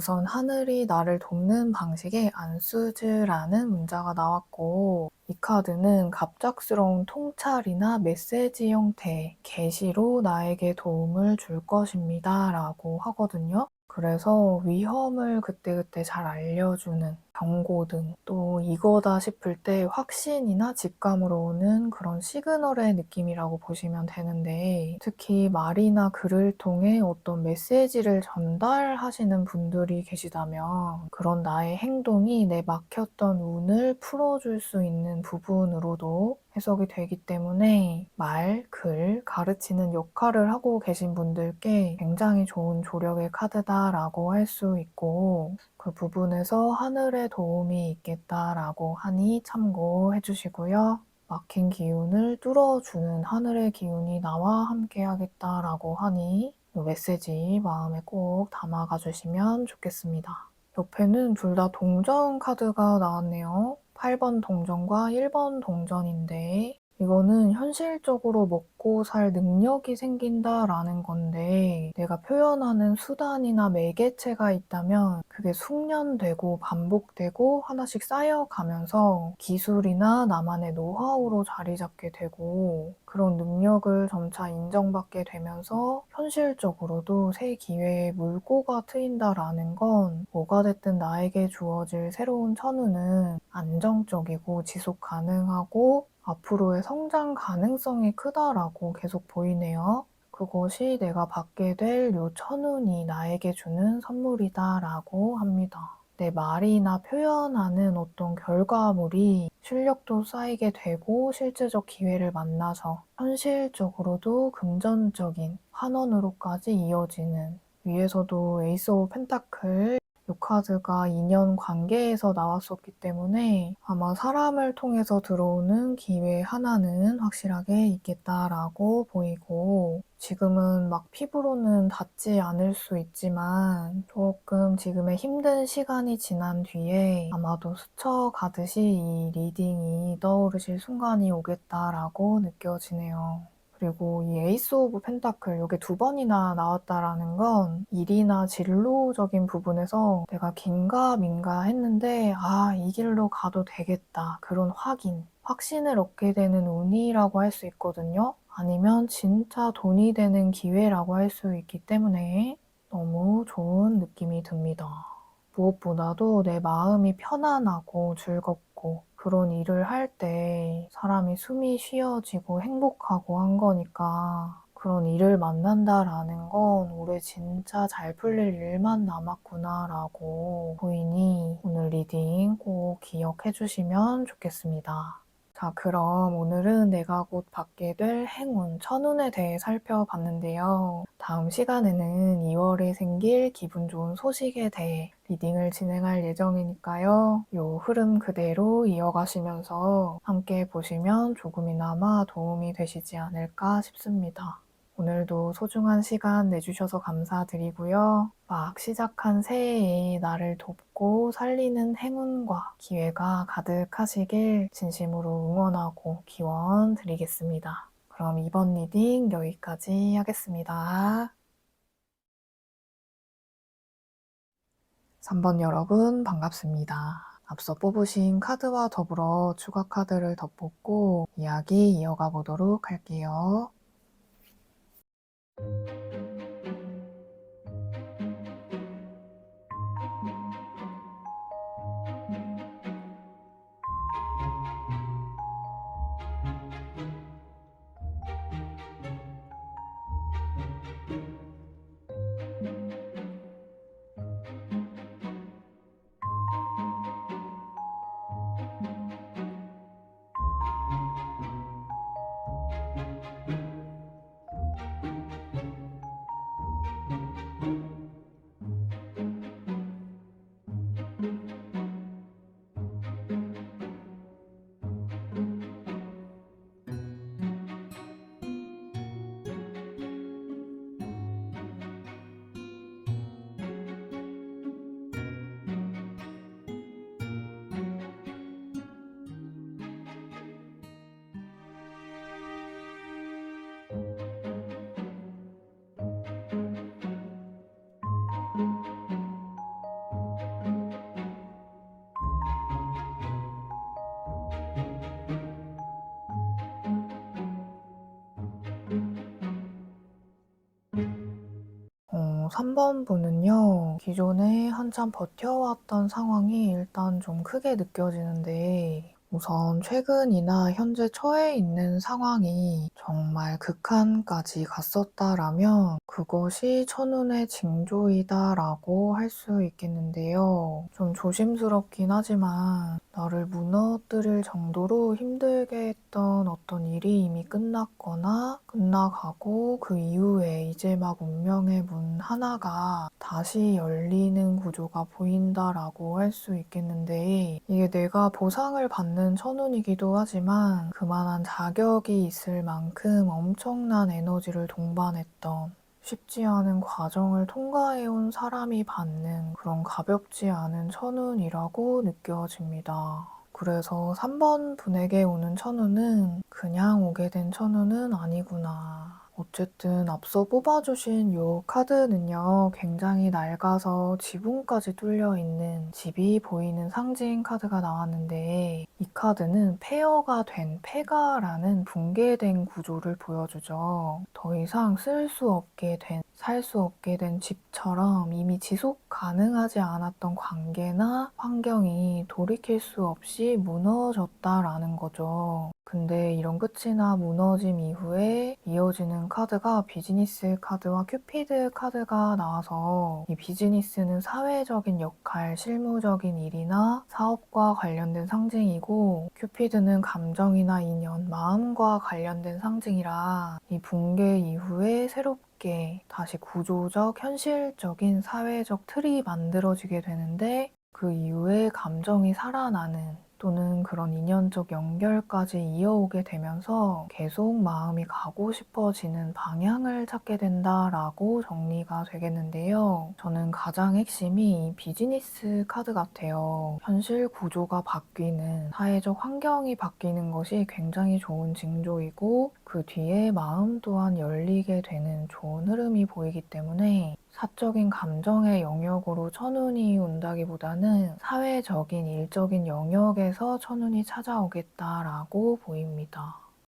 우선 하늘이 나를 돕는 방식의 안수즈라는 문자가 나왔고 이 카드는 갑작스러운 통찰이나 메시지 형태의 계시로 나에게 도움을 줄 것입니다 라고 하거든요. 그래서 위험을 그때그때 잘 알려주는 경고등, 또 이거다 싶을 때 확신이나 직감으로 오는 그런 시그널의 느낌이라고 보시면 되는데 특히 말이나 글을 통해 어떤 메시지를 전달하시는 분들이 계시다면 그런 나의 행동이 내 막혔던 운을 풀어줄 수 있는 부분으로도 해석이 되기 때문에 말, 글, 가르치는 역할을 하고 계신 분들께 굉장히 좋은 조력의 카드다라고 할 수 있고 그 부분에서 하늘의 도움이 있겠다라고 하니 참고해 주시고요. 막힌 기운을 뚫어주는 하늘의 기운이 나와 함께 하겠다라고 하니 이 메시지 마음에 꼭 담아가 주시면 좋겠습니다. 옆에는 둘 다 동전 카드가 나왔네요. 8번 동전과 1번 동전인데 이거는 현실적으로 먹고 살 능력이 생긴다라는 건데 내가 표현하는 수단이나 매개체가 있다면 그게 숙련되고 반복되고 하나씩 쌓여가면서 기술이나 나만의 노하우로 자리 잡게 되고 그런 능력을 점차 인정받게 되면서 현실적으로도 새 기회에 물꼬가 트인다라는 건 뭐가 됐든 나에게 주어질 새로운 천우는 안정적이고 지속 가능하고 앞으로의 성장 가능성이 크다라고 계속 보이네요. 그것이 내가 받게 될 요 천운이 나에게 주는 선물이다라고 합니다. 내 말이나 표현하는 어떤 결과물이 실력도 쌓이게 되고 실제적 기회를 만나서 현실적으로도 금전적인 환원으로까지 이어지는 위에서도 에이스 오브 펜타클 이 카드가 인연 관계에서 나왔었기 때문에 아마 사람을 통해서 들어오는 기회 하나는 확실하게 있겠다라고 보이고, 지금은 막 피부로는 닿지 않을 수 있지만 조금 지금의 힘든 시간이 지난 뒤에 아마도 스쳐가듯이 이 리딩이 떠오르실 순간이 오겠다라고 느껴지네요. 그리고 이 에이스 오브 펜타클, 이게 2번이나 나왔다라는 건 일이나 진로적인 부분에서 내가 긴가민가 했는데 이 길로 가도 되겠다, 그런 확신을 얻게 되는 운이라고 할 수 있거든요. 아니면 진짜 돈이 되는 기회라고 할 수 있기 때문에 너무 좋은 느낌이 듭니다. 무엇보다도 내 마음이 편안하고 즐겁고 그런 일을 할 때 사람이 숨이 쉬어지고 행복하고 한 거니까, 그런 일을 만난다라는 건 올해 진짜 잘 풀릴 일만 남았구나라고 보이니 오늘 리딩 꼭 기억해 주시면 좋겠습니다. 자, 그럼 오늘은 내가 곧 받게 될 행운, 천운에 대해 살펴봤는데요. 다음 시간에는 2월에 생길 기분 좋은 소식에 대해 리딩을 진행할 예정이니까요. 이 흐름 그대로 이어가시면서 함께 보시면 조금이나마 도움이 되시지 않을까 싶습니다. 오늘도 소중한 시간 내주셔서 감사드리고요. 막 시작한 새해에 나를 돕고 살리는 행운과 기회가 가득하시길 진심으로 응원하고 기원 드리겠습니다. 그럼 이번 리딩 여기까지 하겠습니다. 3번 여러분 반갑습니다. 앞서 뽑으신 카드와 더불어 추가 카드를 덧뽑고 이야기 이어가 보도록 할게요. 어, 3번 분은요, 기존에 한참 버텨왔던 상황이 일단 좀 크게 느껴지는데, 우선 최근이나 현재 처해 있는 상황이 정말 극한까지 갔었다라면 그것이 천운의 징조이다라고 할 수 있겠는데요. 좀 조심스럽긴 하지만 나를 무너뜨릴 정도로 힘들게 했던 어떤 일이 이미 끝났거나 끝나가고 그 이후에 이제 막 운명의 문 하나가 다시 열리는 구조가 보인다라고 할 수 있겠는데, 이게 내가 보상을 받는 천운이기도 하지만 그만한 자격이 있을 만큼 엄청난 에너지를 동반했던, 쉽지 않은 과정을 통과해온 사람이 받는 그런 가볍지 않은 천운이라고 느껴집니다. 그래서 3번 분에게 오는 천운은 그냥 오게 된 천운은 아니구나. 어쨌든 앞서 뽑아주신 이 카드는요, 굉장히 낡아서 지붕까지 뚫려 있는 집이 보이는 상징 카드가 나왔는데, 이 카드는 폐허가 된, 폐가라는 붕괴된 구조를 보여주죠. 더 이상 쓸 수 없게 된, 살 수 없게 된 집처럼 이미 지속 가능하지 않았던 관계나 환경이 돌이킬 수 없이 무너졌다라는 거죠. 근데 이런 끝이나 무너짐 이후에 이어지는 카드가 비즈니스 카드와 큐피드 카드가 나와서 이 비즈니스는 사회적인 역할, 실무적인 일이나 사업과 관련된 상징이고 큐피드는 감정이나 인연, 마음과 관련된 상징이라 이 붕괴 이후에 새롭게 다시 구조적, 현실적인 사회적 틀이 만들어지게 되는데 그 이후에 감정이 살아나는 또는 그런 인연적 연결까지 이어오게 되면서 계속 마음이 가고 싶어지는 방향을 찾게 된다라고 정리가 되겠는데요. 저는 가장 핵심이 이 비즈니스 카드 같아요. 현실 구조가 바뀌는, 사회적 환경이 바뀌는 것이 굉장히 좋은 징조이고 그 뒤에 마음 또한 열리게 되는 좋은 흐름이 보이기 때문에 사적인 감정의 영역으로 천운이 온다기보다는 사회적인 일적인 영역에서 천운이 찾아오겠다라고 보입니다.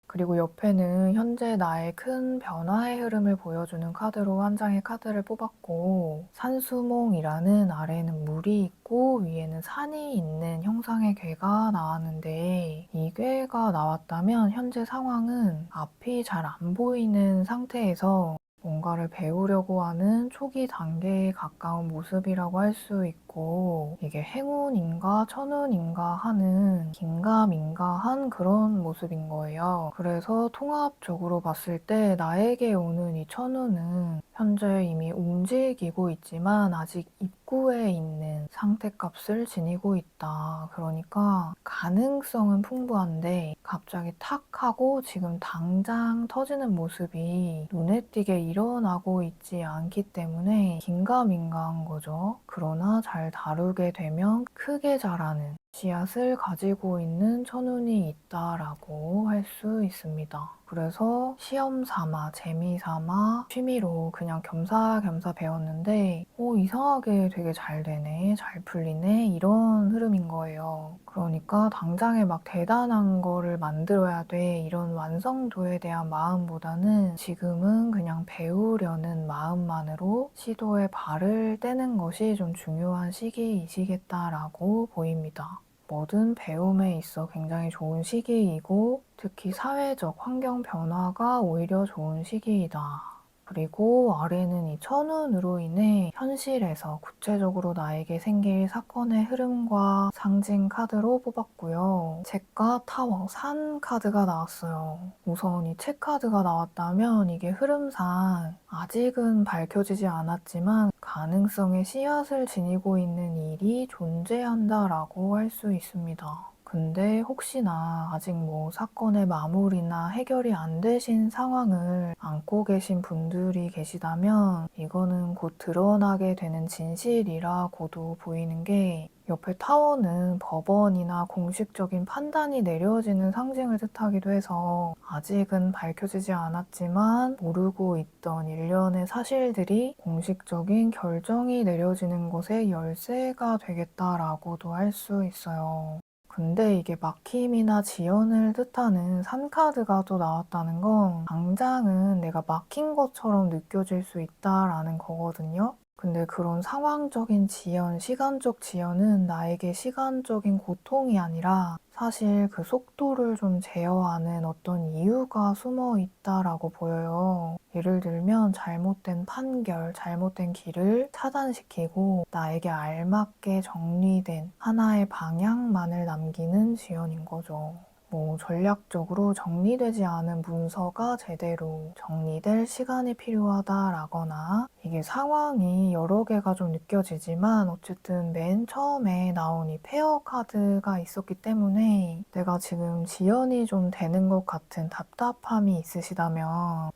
그리고 옆에는 현재 나의 큰 변화의 흐름을 보여주는 카드로 한 장의 카드를 뽑았고 산수몽이라는 아래에는 물이 있고 위에는 산이 있는 형상의 괴가 나왔는데 이 괴가 나왔다면 현재 상황은 앞이 잘 안 보이는 상태에서 뭔가를 배우려고 하는 초기 단계에 가까운 모습이라고 할 수 있고 이게 행운인가 천운인가 하는 긴가민가한 그런 모습인 거예요. 그래서 통합적으로 봤을 때 나에게 오는 이 천운은 현재 이미 움직이고 있지만 아직 입구에 있는 상태값을 지니고 있다. 그러니까 가능성은 풍부한데 갑자기 탁 하고 지금 당장 터지는 모습이 눈에 띄게 일어나고 있지 않기 때문에 긴가민가한 거죠. 그러나 잘 다루게 되면 크게 자라는 씨앗을 가지고 있는 천운이 있다라고 할 수 있습니다. 그래서 시험 삼아, 재미 삼아, 취미로 그냥 겸사겸사 배웠는데 이상하게 되게 잘 되네, 잘 풀리네 이런 흐름인 거예요. 그러니까 당장에 막 대단한 거를 만들어야 돼 이런 완성도에 대한 마음보다는 지금은 그냥 배우려는 마음만으로 시도에 발을 떼는 것이 좀 중요한 시기이시겠다라고 보입니다. 뭐든 배움에 있어 굉장히 좋은 시기이고 특히 사회적 환경 변화가 오히려 좋은 시기이다. 그리고 아래는 이 천운으로 인해 현실에서 구체적으로 나에게 생길 사건의 흐름과 상징 카드로 뽑았고요. 책과 타워, 산 카드가 나왔어요. 우선 이 책 카드가 나왔다면 이게 흐름상 아직은 밝혀지지 않았지만 가능성의 씨앗을 지니고 있는 일이 존재한다라고 할 수 있습니다. 근데 혹시나 아직 뭐 사건의 마무리나 해결이 안 되신 상황을 안고 계신 분들이 계시다면 이거는 곧 드러나게 되는 진실이라고도 보이는 게 옆에 타워는 법원이나 공식적인 판단이 내려지는 상징을 뜻하기도 해서 아직은 밝혀지지 않았지만 모르고 있던 일련의 사실들이 공식적인 결정이 내려지는 것의 열쇠가 되겠다라고도 할 수 있어요. 근데 이게 막힘이나 지연을 뜻하는 산카드가 또 나왔다는 건 당장은 내가 막힌 것처럼 느껴질 수 있다라는 거거든요. 근데 그런 상황적인 지연, 시간적 지연은 나에게 시간적인 고통이 아니라 사실 그 속도를 좀 제어하는 어떤 이유가 숨어 있다라고 보여요. 예를 들면 잘못된 판결, 잘못된 길을 차단시키고 나에게 알맞게 정리된 하나의 방향만을 남기는 지연인 거죠. 뭐 전략적으로 정리되지 않은 문서가 제대로 정리될 시간이 필요하다라거나 이게 상황이 여러 개가 좀 느껴지지만 어쨌든 맨 처음에 나온 이 페어 카드가 있었기 때문에 내가 지금 지연이 좀 되는 것 같은 답답함이 있으시다면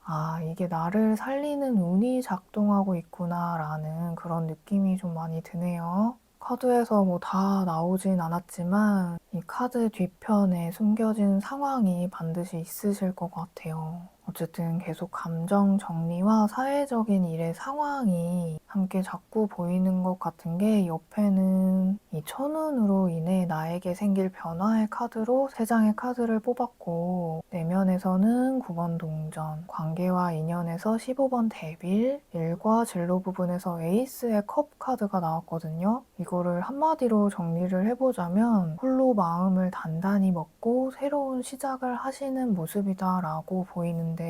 이게 나를 살리는 운이 작동하고 있구나라는 그런 느낌이 좀 많이 드네요. 카드에서 뭐 다 나오진 않았지만 이 카드 뒤편에 숨겨진 상황이 반드시 있으실 것 같아요. 어쨌든 계속 감정 정리와 사회적인 일의 상황이 함께 자꾸 보이는 것 같은 게 옆에는 이 천운으로 인해 나에게 생길 변화의 카드로 3장의 카드를 뽑았고 내면에서는 9번 동전, 관계와 인연에서 15번 데빌, 일과 진로 부분에서 에이스의 컵 카드가 나왔거든요. 이거를 한마디로 정리를 해보자면 홀로 마음을 단단히 먹고 새로운 시작을 하시는 모습이다 라고 보이는데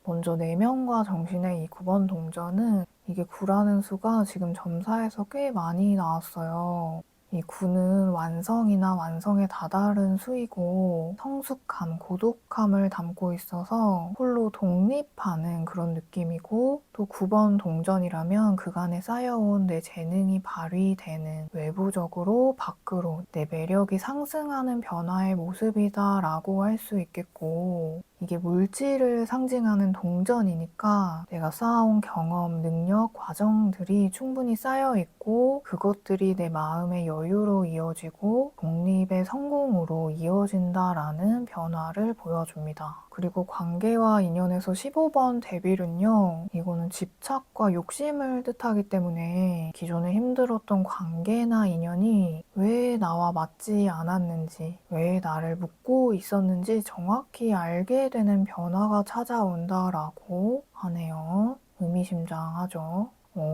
먼저 내면과 정신의 이 9번 동전은 이게 9라는 수가 지금 점사에서 꽤 많이 나왔어요. 이 9는 완성이나 완성에 다다른 수이고 성숙함, 고독함을 담고 있어서 홀로 독립하는 그런 느낌이고 또 9번 동전이라면 그간에 쌓여온 내 재능이 발휘되는 외부적으로 밖으로 내 매력이 상승하는 변화의 모습이다 라고 할 수 있겠고 이게 물질을 상징하는 동전이니까 내가 쌓아온 경험, 능력, 과정들이 충분히 쌓여있고 그것들이 내 마음의 여유로 이어지고 독립의 성공으로 이어진다라는 변화를 보여줍니다. 그리고 관계와 인연에서 15번 데빌은요. 이거는 집착과 욕심을 뜻하기 때문에 기존에 힘들었던 관계나 인연이 왜 나와 맞지 않았는지, 왜 나를 묻고 있었는지 정확히 알게 되는 변화가 찾아온다라고 하네요. 의미심장하죠.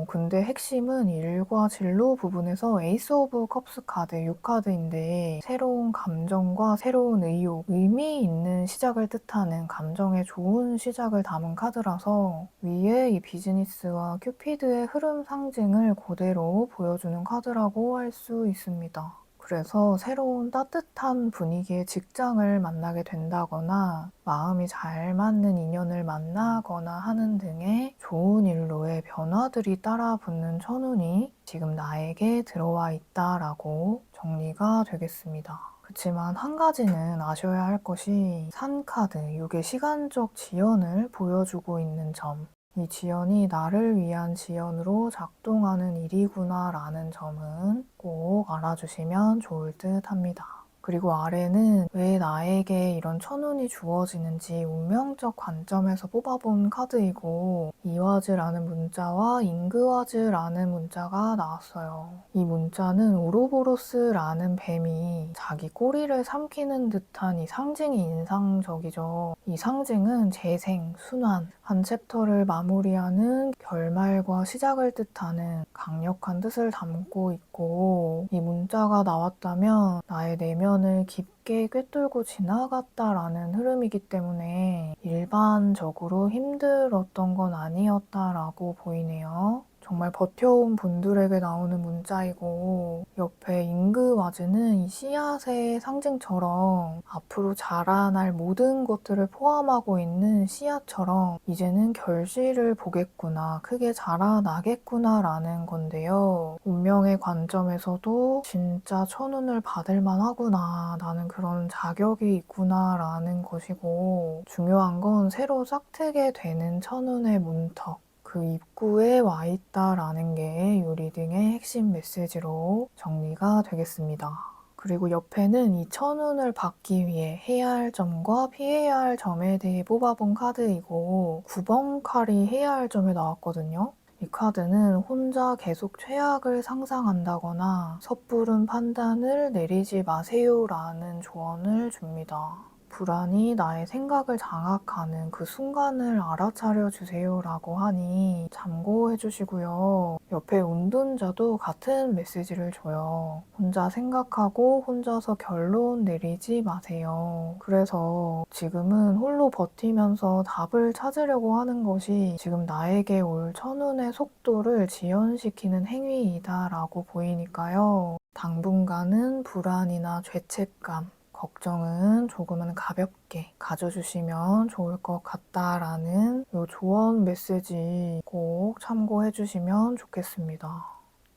근데 핵심은 일과 진로 부분에서 에이스 오브 컵스 카드 6카드인데 새로운 감정과 새로운 의욕, 의미 있는 시작을 뜻하는 감정의 좋은 시작을 담은 카드라서 위에 이 비즈니스와 큐피드의 흐름 상징을 그대로 보여주는 카드라고 할 수 있습니다. 그래서 새로운 따뜻한 분위기의 직장을 만나게 된다거나 마음이 잘 맞는 인연을 만나거나 하는 등의 좋은 일로의 변화들이 따라붙는 천운이 지금 나에게 들어와 있다라고 정리가 되겠습니다. 그렇지만 한 가지는 아셔야 할 것이 산 카드, 이게 시간적 지연을 보여주고 있는 점. 이 지연이 나를 위한 지연으로 작동하는 일이구나 라는 점은 꼭 알아주시면 좋을 듯 합니다. 그리고 아래는 왜 나에게 이런 천운이 주어지는지 운명적 관점에서 뽑아본 카드이고 이와즈라는 문자와 잉그와즈라는 문자가 나왔어요. 이 문자는 우로보로스라는 뱀이 자기 꼬리를 삼키는 듯한 이 상징이 인상적이죠. 이 상징은 재생, 순환, 한 챕터를 마무리하는 결말과 시작을 뜻하는 강력한 뜻을 담고 있고 이 문자가 나왔다면 나의 내면을 깊게 꿰뚫고 지나갔다라는 흐름이기 때문에 일반적으로 힘들었던 건 아니었다라고 보이네요. 정말 버텨온 분들에게 나오는 문자이고 옆에 잉그와즈는 이 씨앗의 상징처럼 앞으로 자라날 모든 것들을 포함하고 있는 씨앗처럼 이제는 결실을 보겠구나, 크게 자라나겠구나 라는 건데요. 운명의 관점에서도 진짜 천운을 받을 만하구나, 나는 그런 자격이 있구나 라는 것이고 중요한 건 새로 싹트게 되는 천운의 문턱 그 입구에 와 있다라는 게 이 리딩의 핵심 메시지로 정리가 되겠습니다. 그리고 옆에는 이 천운을 받기 위해 해야 할 점과 피해야 할 점에 대해 뽑아본 카드이고 9번 칼이 해야 할 점에 나왔거든요. 이 카드는 혼자 계속 최악을 상상한다거나 섣부른 판단을 내리지 마세요라는 조언을 줍니다. 불안이 나의 생각을 장악하는 그 순간을 알아차려 주세요라고 하니 참고해 주시고요. 옆에 운둔자도 같은 메시지를 줘요. 혼자 생각하고 혼자서 결론 내리지 마세요. 그래서 지금은 홀로 버티면서 답을 찾으려고 하는 것이 지금 나에게 올 천운의 속도를 지연시키는 행위이다라고 보이니까요. 당분간은 불안이나 죄책감, 걱정은 조금은 가볍게 가져주시면 좋을 것 같다라는 이 조언 메시지 꼭 참고해 주시면 좋겠습니다.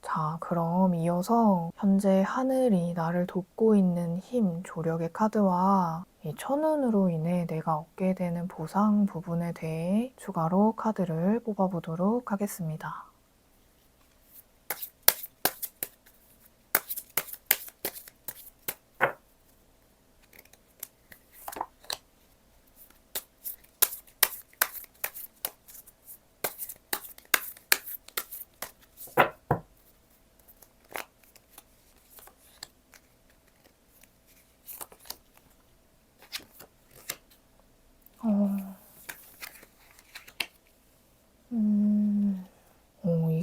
자, 그럼 이어서 현재 하늘이 나를 돕고 있는 힘, 조력의 카드와 이 천운으로 인해 내가 얻게 되는 보상 부분에 대해 추가로 카드를 뽑아보도록 하겠습니다.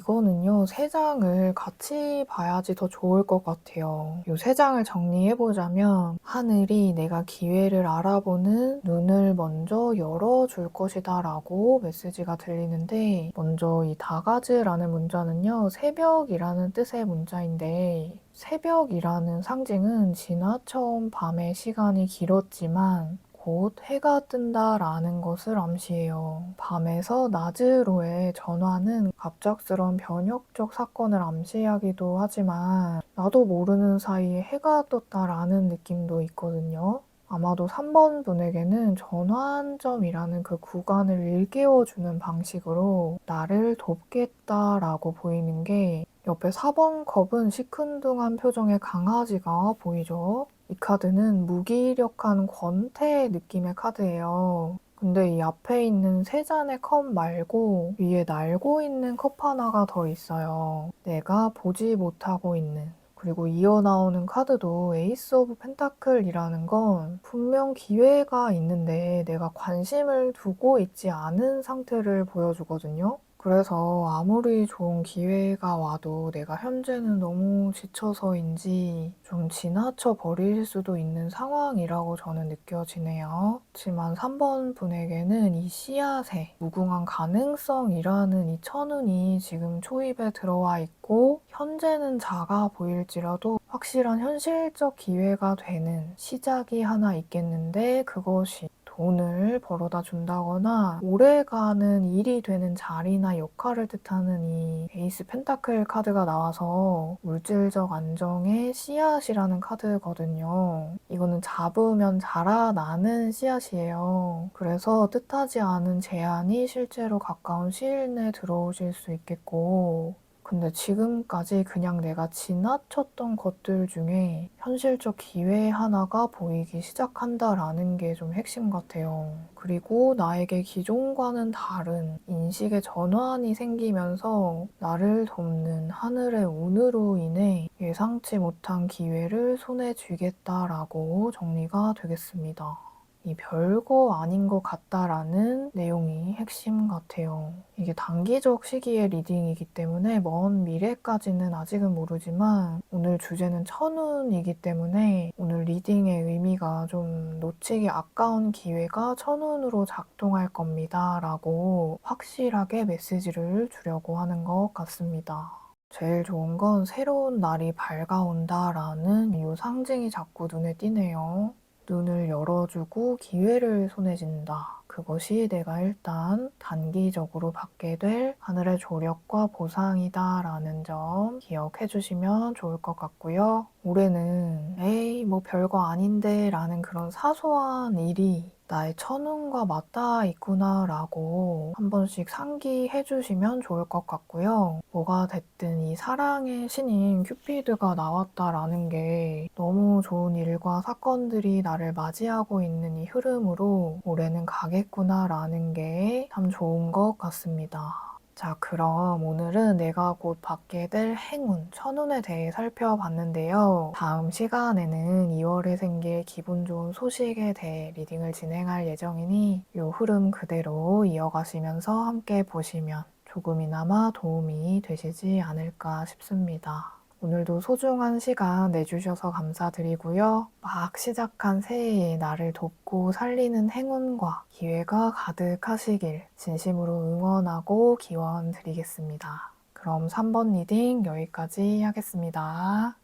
이거는요, 3장을 같이 봐야지 더 좋을 것 같아요. 이 3장을 정리해보자면, 하늘이 내가 기회를 알아보는 눈을 먼저 열어줄 것이다 라고 메시지가 들리는데, 먼저 이 다가즈라는 문자는요, 새벽이라는 뜻의 문자인데, 새벽이라는 상징은 지나쳐온 밤의 시간이 길었지만 곧 해가 뜬다라는 것을 암시해요. 밤에서 낮으로의 전환은 갑작스러운 변혁적 사건을 암시하기도 하지만 나도 모르는 사이에 해가 떴다라는 느낌도 있거든요. 아마도 3번 분에게는 전환점이라는 그 구간을 일깨워주는 방식으로 나를 돕겠다라고 보이는 게, 옆에 4번 컵은 시큰둥한 표정의 강아지가 보이죠? 이 카드는 무기력한 권태 느낌의 카드예요. 근데 이 앞에 있는 3잔의 컵 말고 위에 날고 있는 컵 하나가 더 있어요. 내가 보지 못하고 있는. 그리고 이어 나오는 카드도 에이스 오브 펜타클이라는 건 분명 기회가 있는데 내가 관심을 두고 있지 않은 상태를 보여주거든요. 그래서 아무리 좋은 기회가 와도 내가 현재는 너무 지쳐서인지 좀 지나쳐 버릴 수도 있는 상황이라고 저는 느껴지네요. 하지만 3번 분에게는 이 씨앗의 무궁한 가능성이라는 이 천운이 지금 초입에 들어와 있고, 현재는 작아 보일지라도 확실한 현실적 기회가 되는 시작이 하나 있겠는데, 그것이 돈을 벌어다 준다거나 오래가는 일이 되는 자리나 역할을 뜻하는 이 에이스 펜타클 카드가 나와서 물질적 안정의 씨앗이라는 카드거든요. 이거는 잡으면 자라나는 씨앗이에요. 그래서 뜻하지 않은 제안이 실제로 가까운 시일 내에 들어오실 수 있겠고, 근데 지금까지 그냥 내가 지나쳤던 것들 중에 현실적 기회 하나가 보이기 시작한다라는 게 좀 핵심 같아요. 그리고 나에게 기존과는 다른 인식의 전환이 생기면서 나를 돕는 하늘의 운으로 인해 예상치 못한 기회를 손에 쥐겠다라고 정리가 되겠습니다. 이 별거 아닌 것 같다라는 내용이 핵심 같아요. 이게 단기적 시기의 리딩이기 때문에 먼 미래까지는 아직은 모르지만, 오늘 주제는 천운이기 때문에 오늘 리딩의 의미가 좀 놓치기 아까운 기회가 천운으로 작동할 겁니다 라고 확실하게 메시지를 주려고 하는 것 같습니다. 제일 좋은 건 새로운 날이 밝아온다라는 이 상징이 자꾸 눈에 띄네요. 눈을 열어주고 기회를 손에 쥔다. 그것이 내가 일단 단기적으로 받게 될 하늘의 조력과 보상이다 라는 점 기억해 주시면 좋을 것 같고요. 올해는 에이 뭐 별거 아닌데 라는 그런 사소한 일이 나의 천운과 맞닿아 있구나 라고 한 번씩 상기해 주시면 좋을 것 같고요. 뭐가 됐든 이 사랑의 신인 큐피드가 나왔다라는 게 너무 좋은 일과 사건들이 나를 맞이하고 있는 이 흐름으로 올해는 가겠구나 라는 게 참 좋은 것 같습니다. 자, 그럼 오늘은 내가 곧 받게 될 행운, 천운에 대해 살펴봤는데요. 다음 시간에는 2월에 생길 기분 좋은 소식에 대해 리딩을 진행할 예정이니 이 흐름 그대로 이어가시면서 함께 보시면 조금이나마 도움이 되시지 않을까 싶습니다. 오늘도 소중한 시간 내주셔서 감사드리고요. 막 시작한 새해에 나를 돕고 살리는 행운과 기회가 가득하시길 진심으로 응원하고 기원 드리겠습니다. 그럼 3번 리딩 여기까지 하겠습니다.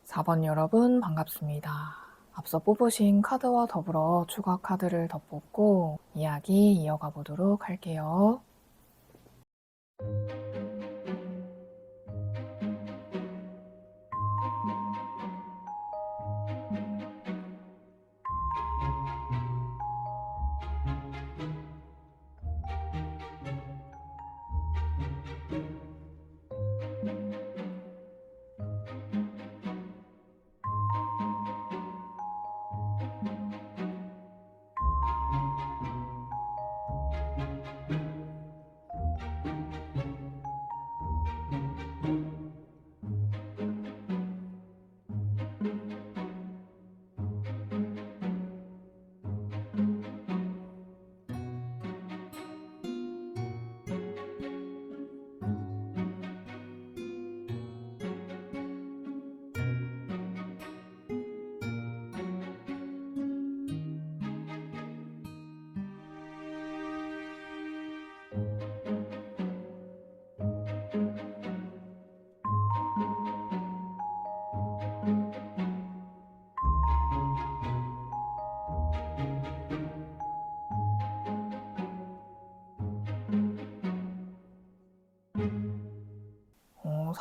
4번 여러분 반갑습니다. 앞서 뽑으신 카드와 더불어 추가 카드를 더 뽑고 이야기 이어가 보도록 할게요.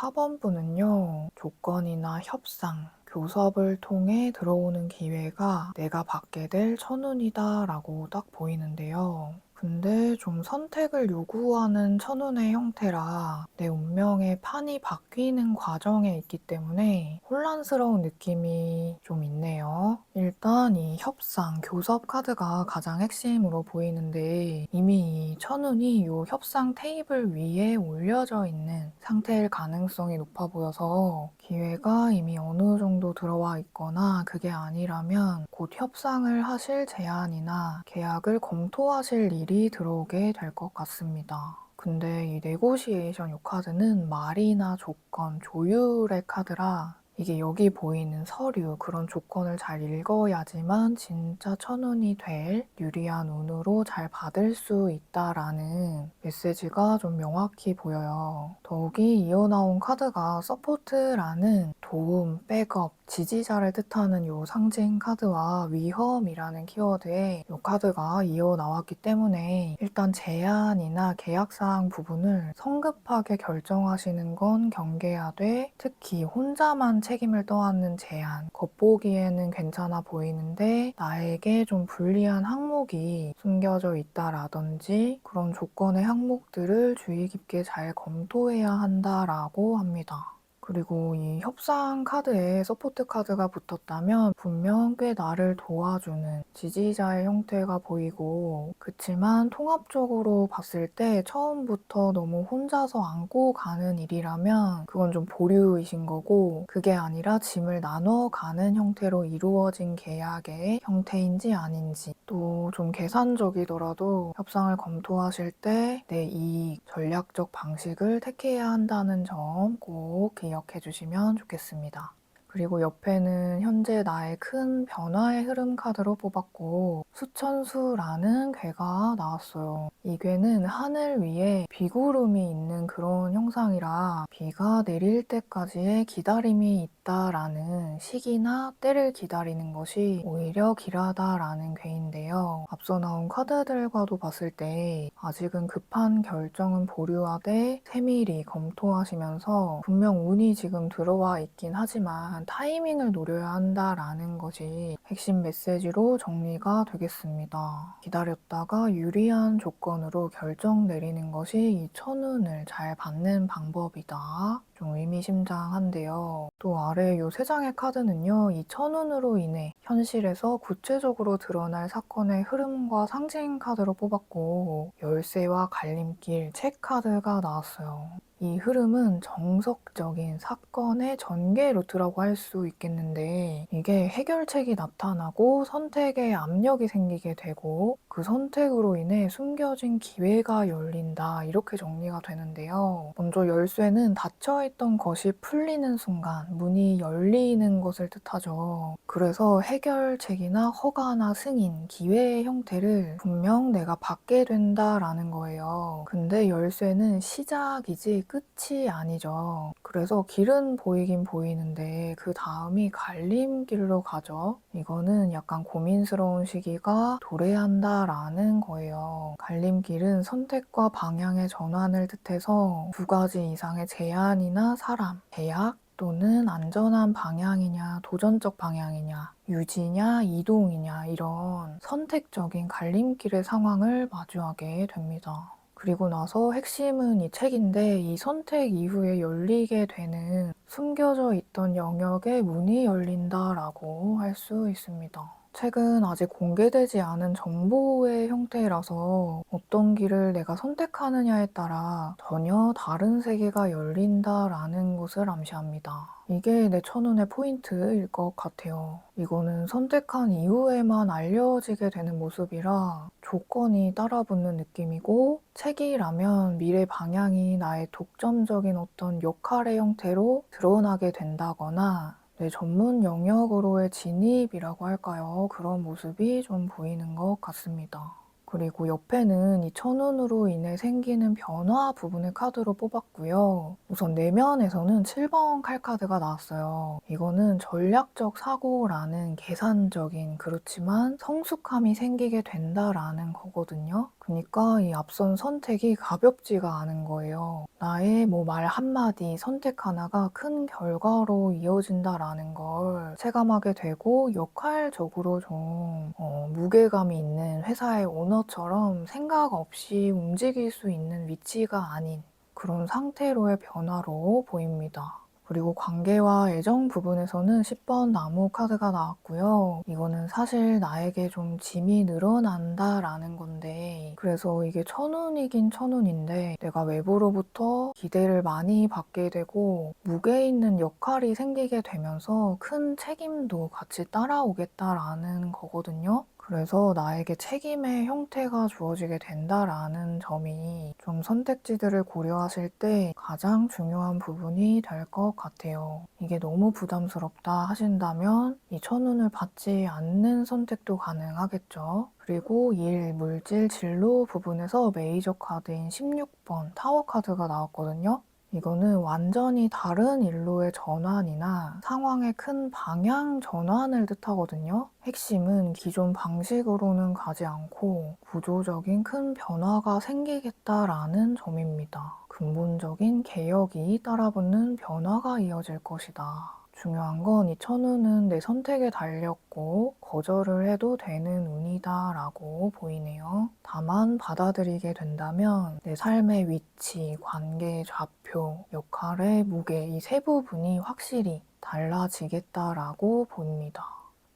4번분은요, 조건이나 협상, 교섭을 통해 들어오는 기회가 내가 받게 될 천운이다 라고 딱 보이는데요. 근데 좀 선택을 요구하는 천운의 형태라 내 운명의 판이 바뀌는 과정에 있기 때문에 혼란스러운 느낌이 좀 있네요. 일단 이 협상, 교섭 카드가 가장 핵심으로 보이는데 이미 이 천운이 이 협상 테이블 위에 올려져 있는 상태일 가능성이 높아 보여서 기회가 이미 어느 정도 들어와 있거나 그게 아니라면 곧 협상을 하실 제안이나 계약을 검토하실 일이 들어오게 될 것 같습니다. 근데 이 네고시에이션 요 카드는 말이나 조건, 조율의 카드라 이게 여기 보이는 서류, 그런 조건을 잘 읽어야지만 진짜 천운이 될 유리한 운으로 잘 받을 수 있다라는 메시지가 좀 명확히 보여요. 더욱이 이어 나온 카드가 서포트라는 도움, 백업, 지지자를 뜻하는 요 상징 카드와 위험이라는 키워드에 요 카드가 이어 나왔기 때문에 일단 제안이나 계약사항 부분을 성급하게 결정하시는 건 경계하되 특히 혼자만 책임을 떠안는 제안, 겉보기에는 괜찮아 보이는데 나에게 좀 불리한 항목이 숨겨져 있다라든지 그런 조건의 항목들을 주의 깊게 잘 검토해야 한다라고 합니다. 그리고 이 협상 카드에 서포트 카드가 붙었다면 분명 꽤 나를 도와주는 지지자의 형태가 보이고 그치만 통합적으로 봤을 때 처음부터 너무 혼자서 안고 가는 일이라면 그건 좀 보류이신 거고 그게 아니라 짐을 나눠 가는 형태로 이루어진 계약의 형태인지 아닌지 또 좀 계산적이더라도 협상을 검토하실 때 내 이익, 전략적 방식을 택해야 한다는 점 꼭 기억해 주시면 좋겠습니다. 그리고 옆에는 현재 나의 큰 변화의 흐름 카드로 뽑았고 수천수라는 괴가 나왔어요. 이 괴는 하늘 위에 비구름이 있는 그런 형상이라 비가 내릴 때까지의 기다림이 있다라는 시기나 때를 기다리는 것이 오히려 길하다라는 괴인데요. 앞서 나온 카드들과도 봤을 때 아직은 급한 결정은 보류하되 세밀히 검토하시면서 분명 운이 지금 들어와 있긴 하지만 타이밍을 노려야 한다라는 것이 핵심 메시지로 정리가 되겠습니다. 기다렸다가 유리한 조건으로 결정 내리는 것이 이 천운을 잘 받는 방법이다. 좀 의미심장한데요. 또 아래 이 세 장의 카드는요. 이 천운으로 인해 현실에서 구체적으로 드러날 사건의 흐름과 상징 카드로 뽑았고 열쇠와 갈림길, 책 카드가 나왔어요. 이 흐름은 정석적인 사건의 전개 루트라고 할 수 있겠는데 이게 해결책이 나타나고 선택에 압력이 생기게 되고 그 선택으로 인해 숨겨진 기회가 열린다 이렇게 정리가 되는데요. 먼저 열쇠는 닫혀있던 것이 풀리는 순간 문이 열리는 것을 뜻하죠. 그래서 해결책이나 허가나 승인, 기회의 형태를 분명 내가 받게 된다라는 거예요. 근데 열쇠는 시작이지 끝이 아니죠. 그래서 길은 보이긴 보이는데 그 다음이 갈림길로 가죠. 이거는 약간 고민스러운 시기가 도래한다라는 거예요. 갈림길은 선택과 방향의 전환을 뜻해서 두 가지 이상의 제안이나 사람, 계약, 또는 안전한 방향이냐, 도전적 방향이냐, 유지냐, 이동이냐 이런 선택적인 갈림길의 상황을 마주하게 됩니다. 그리고 나서 핵심은 이 책인데 이 선택 이후에 열리게 되는 숨겨져 있던 영역에 문이 열린다라고 할 수 있습니다. 책은 아직 공개되지 않은 정보의 형태라서 어떤 길을 내가 선택하느냐에 따라 전혀 다른 세계가 열린다라는 것을 암시합니다. 이게 내 천운의 포인트일 것 같아요. 이거는 선택한 이후에만 알려지게 되는 모습이라 조건이 따라붙는 느낌이고 책이라면 미래 방향이 나의 독점적인 어떤 역할의 형태로 드러나게 된다거나 내 전문 영역으로의 진입이라고 할까요? 그런 모습이 좀 보이는 것 같습니다. 그리고 옆에는 이 천운으로 인해 생기는 변화 부분의 카드로 뽑았고요. 우선 내면에서는 7번 칼카드가 나왔어요. 이거는 전략적 사고라는 계산적인 그렇지만 성숙함이 생기게 된다라는 거거든요. 보니까 이 앞선 선택이 가볍지가 않은 거예요. 나의 말 한마디, 선택 하나가 큰 결과로 이어진다라는 걸 체감하게 되고 역할적으로 좀 무게감이 있는 회사의 오너처럼 생각 없이 움직일 수 있는 위치가 아닌 그런 상태로의 변화로 보입니다. 그리고 관계와 애정 부분에서는 10번 나무 카드가 나왔고요. 이거는 사실 나에게 좀 짐이 늘어난다라는 건데, 그래서 이게 천운이긴 천운인데 내가 외부로부터 기대를 많이 받게 되고 무게 있는 역할이 생기게 되면서 큰 책임도 같이 따라오겠다라는 거거든요. 그래서 나에게 책임의 형태가 주어지게 된다라는 점이 좀 선택지들을 고려하실 때 가장 중요한 부분이 될 것 같아요. 이게 너무 부담스럽다 하신다면 이 천운을 받지 않는 선택도 가능하겠죠. 그리고 일, 물질, 진로 부분에서 메이저 카드인 16번 타워 카드가 나왔거든요. 이거는 완전히 다른 일로의 전환이나 상황의 큰 방향 전환을 뜻하거든요. 핵심은 기존 방식으로는 가지 않고 구조적인 큰 변화가 생기겠다라는 점입니다. 근본적인 개혁이 따라붙는 변화가 이어질 것이다. 중요한 건 이 천운은 내 선택에 달렸고 거절을 해도 되는 운이다 라고 보이네요. 다만 받아들이게 된다면 내 삶의 위치, 관계의 좌표, 역할의 무게 이 세 부분이 확실히 달라지겠다라고 보입니다.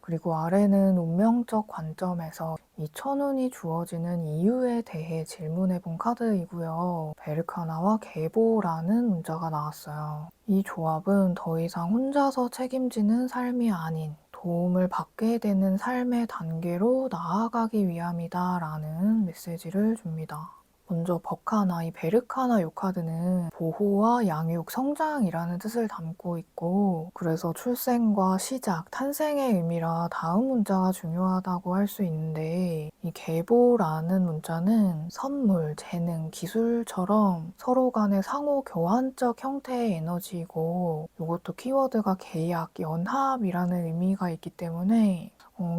그리고 아래는 운명적 관점에서 이 천운이 주어지는 이유에 대해 질문해 본 카드이고요. 베르카나와 계보라는 문자가 나왔어요. 이 조합은 더 이상 혼자서 책임지는 삶이 아닌 도움을 받게 되는 삶의 단계로 나아가기 위함이다 라는 메시지를 줍니다. 먼저 버카나, 이 베르카나 요 카드는 보호와 양육, 성장이라는 뜻을 담고 있고 그래서 출생과 시작, 탄생의 의미라 다음 문자가 중요하다고 할 수 있는데 이 계보라는 문자는 선물, 재능, 기술처럼 서로 간의 상호 교환적 형태의 에너지이고 이것도 키워드가 계약, 연합이라는 의미가 있기 때문에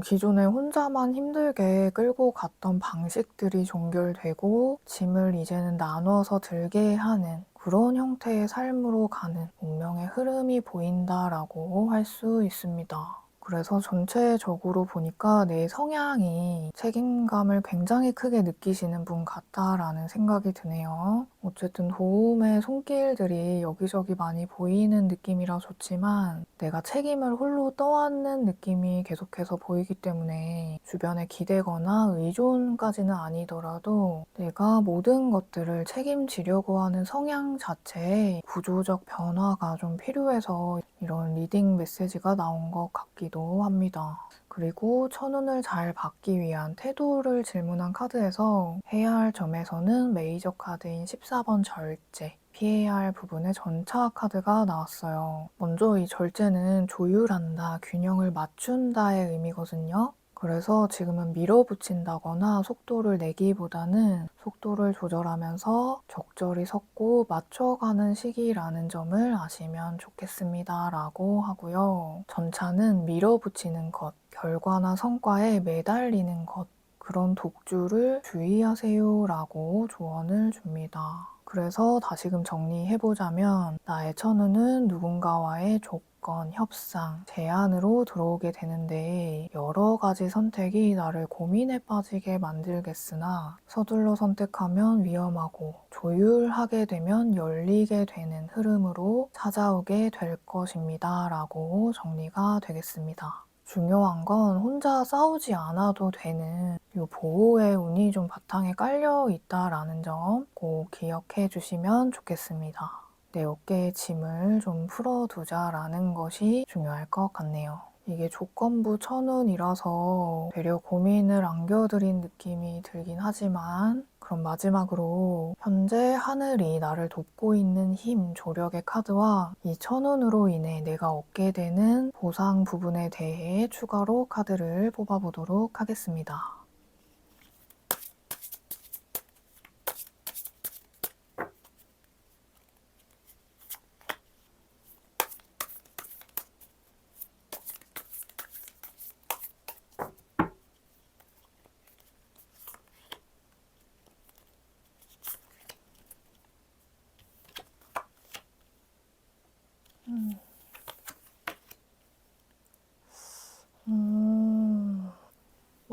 기존에 혼자만 힘들게 끌고 갔던 방식들이 종결되고 짐을 이제는 나눠서 들게 하는 그런 형태의 삶으로 가는 운명의 흐름이 보인다라고 할 수 있습니다. 그래서 전체적으로 보니까 내 성향이 책임감을 굉장히 크게 느끼시는 분 같다라는 생각이 드네요. 어쨌든 도움의 손길들이 여기저기 많이 보이는 느낌이라 좋지만 내가 책임을 홀로 떠안는 느낌이 계속해서 보이기 때문에 주변에 기대거나 의존까지는 아니더라도 내가 모든 것들을 책임지려고 하는 성향 자체에 구조적 변화가 좀 필요해서 이런 리딩 메시지가 나온 것 같기도 합니다. 그리고 천운을 잘 받기 위한 태도를 질문한 카드에서 해야 할 점에서는 메이저 카드인 14번 절제, 피해야 할 부분의 전차 카드가 나왔어요. 먼저 이 절제는 조율한다, 균형을 맞춘다의 의미거든요. 그래서 지금은 밀어붙인다거나 속도를 내기보다는 속도를 조절하면서 적절히 섞고 맞춰가는 시기라는 점을 아시면 좋겠습니다 라고 하고요. 전차는 밀어붙이는 것, 결과나 성과에 매달리는 것, 그런 독주를 주의하세요 라고 조언을 줍니다. 그래서 다시금 정리해보자면 나의 천운은 누군가와의 조건, 협상, 제안으로 들어오게 되는데 여러 가지 선택이 나를 고민에 빠지게 만들겠으나 서둘러 선택하면 위험하고 조율하게 되면 열리게 되는 흐름으로 찾아오게 될 것입니다 라고 정리가 되겠습니다. 중요한 건 혼자 싸우지 않아도 되는 이 보호의 운이 좀 바탕에 깔려 있다라는 점 꼭 기억해 주시면 좋겠습니다. 내 어깨의 짐을 좀 풀어두자라는 것이 중요할 것 같네요. 이게 조건부 천운이라서 되려 고민을 안겨드린 느낌이 들긴 하지만 그럼 마지막으로 현재 하늘이 나를 돕고 있는 힘, 조력의 카드와 이 천운으로 인해 내가 얻게 되는 보상 부분에 대해 추가로 카드를 뽑아보도록 하겠습니다.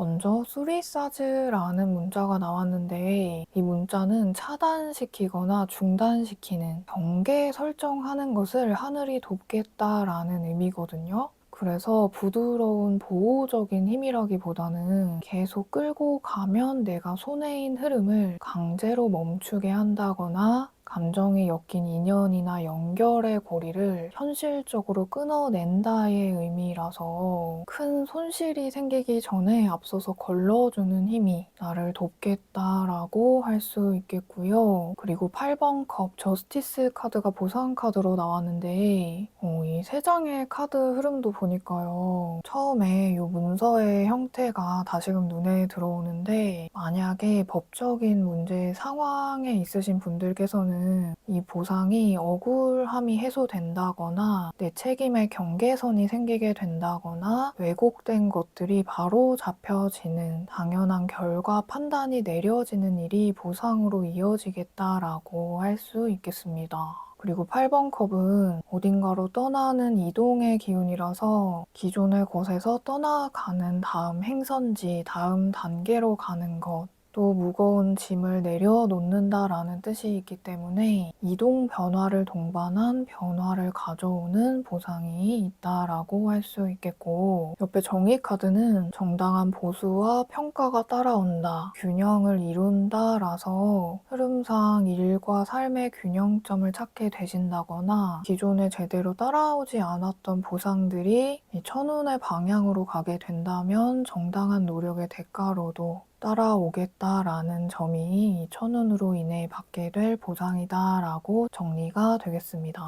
먼저 수리사즈라는 문자가 나왔는데 이 문자는 차단시키거나 중단시키는 경계 설정하는 것을 하늘이 돕겠다라는 의미거든요. 그래서 부드러운 보호적인 힘이라기보다는 계속 끌고 가면 내가 손해인 흐름을 강제로 멈추게 한다거나 감정이 엮인 인연이나 연결의 고리를 현실적으로 끊어낸다의 의미라서 큰 손실이 생기기 전에 앞서서 걸러주는 힘이 나를 돕겠다라고 할 수 있겠고요. 그리고 8번 컵 저스티스 카드가 보상 카드로 나왔는데 이 3장의 카드 흐름도 보니까요. 처음에 이 문서의 형태가 다시금 눈에 들어오는데 만약에 법적인 문제 상황에 있으신 분들께서는 이 보상이 억울함이 해소된다거나 내 책임의 경계선이 생기게 된다거나 왜곡된 것들이 바로 잡혀지는 당연한 결과 판단이 내려지는 일이 보상으로 이어지겠다라고 할 수 있겠습니다. 그리고 8번 컵은 어딘가로 떠나는 이동의 기운이라서 기존의 곳에서 떠나가는 다음 행선지, 다음 단계로 가는 것, 또 무거운 짐을 내려놓는다라는 뜻이 있기 때문에 이동 변화를 동반한 변화를 가져오는 보상이 있다라고 할 수 있겠고, 옆에 정의 카드는 정당한 보수와 평가가 따라온다, 균형을 이룬다라서 흐름상 일과 삶의 균형점을 찾게 되신다거나 기존에 제대로 따라오지 않았던 보상들이 이 천운의 방향으로 가게 된다면 정당한 노력의 대가로도 따라오겠다라는 점이 이 천운으로 인해 받게 될 보상이다라고 정리가 되겠습니다.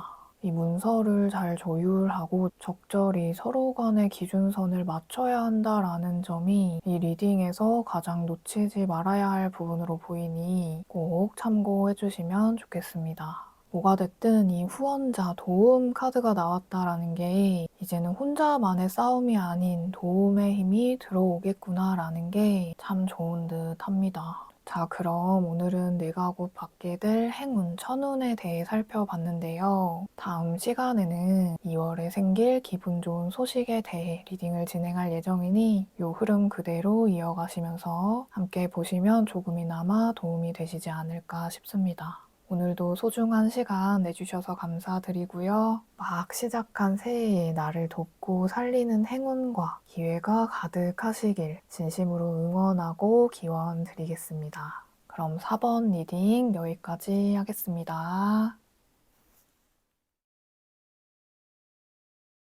이 문서를 잘 조율하고 적절히 서로 간의 기준선을 맞춰야 한다라는 점이 이 리딩에서 가장 놓치지 말아야 할 부분으로 보이니 꼭 참고해 주시면 좋겠습니다. 뭐가 됐든 이 후원자, 도움 카드가 나왔다라는 게 이제는 혼자만의 싸움이 아닌 도움의 힘이 들어오겠구나라는 게 참 좋은 듯 합니다. 자, 그럼 오늘은 내가 곧 받게 될 행운, 천운에 대해 살펴봤는데요. 다음 시간에는 2월에 생길 기분 좋은 소식에 대해 리딩을 진행할 예정이니 이 흐름 그대로 이어가시면서 함께 보시면 조금이나마 도움이 되시지 않을까 싶습니다. 오늘도 소중한 시간 내주셔서 감사드리고요. 막 시작한 새해에 나를 돕고 살리는 행운과 기회가 가득하시길 진심으로 응원하고 기원 드리겠습니다. 그럼 4번 리딩 여기까지 하겠습니다.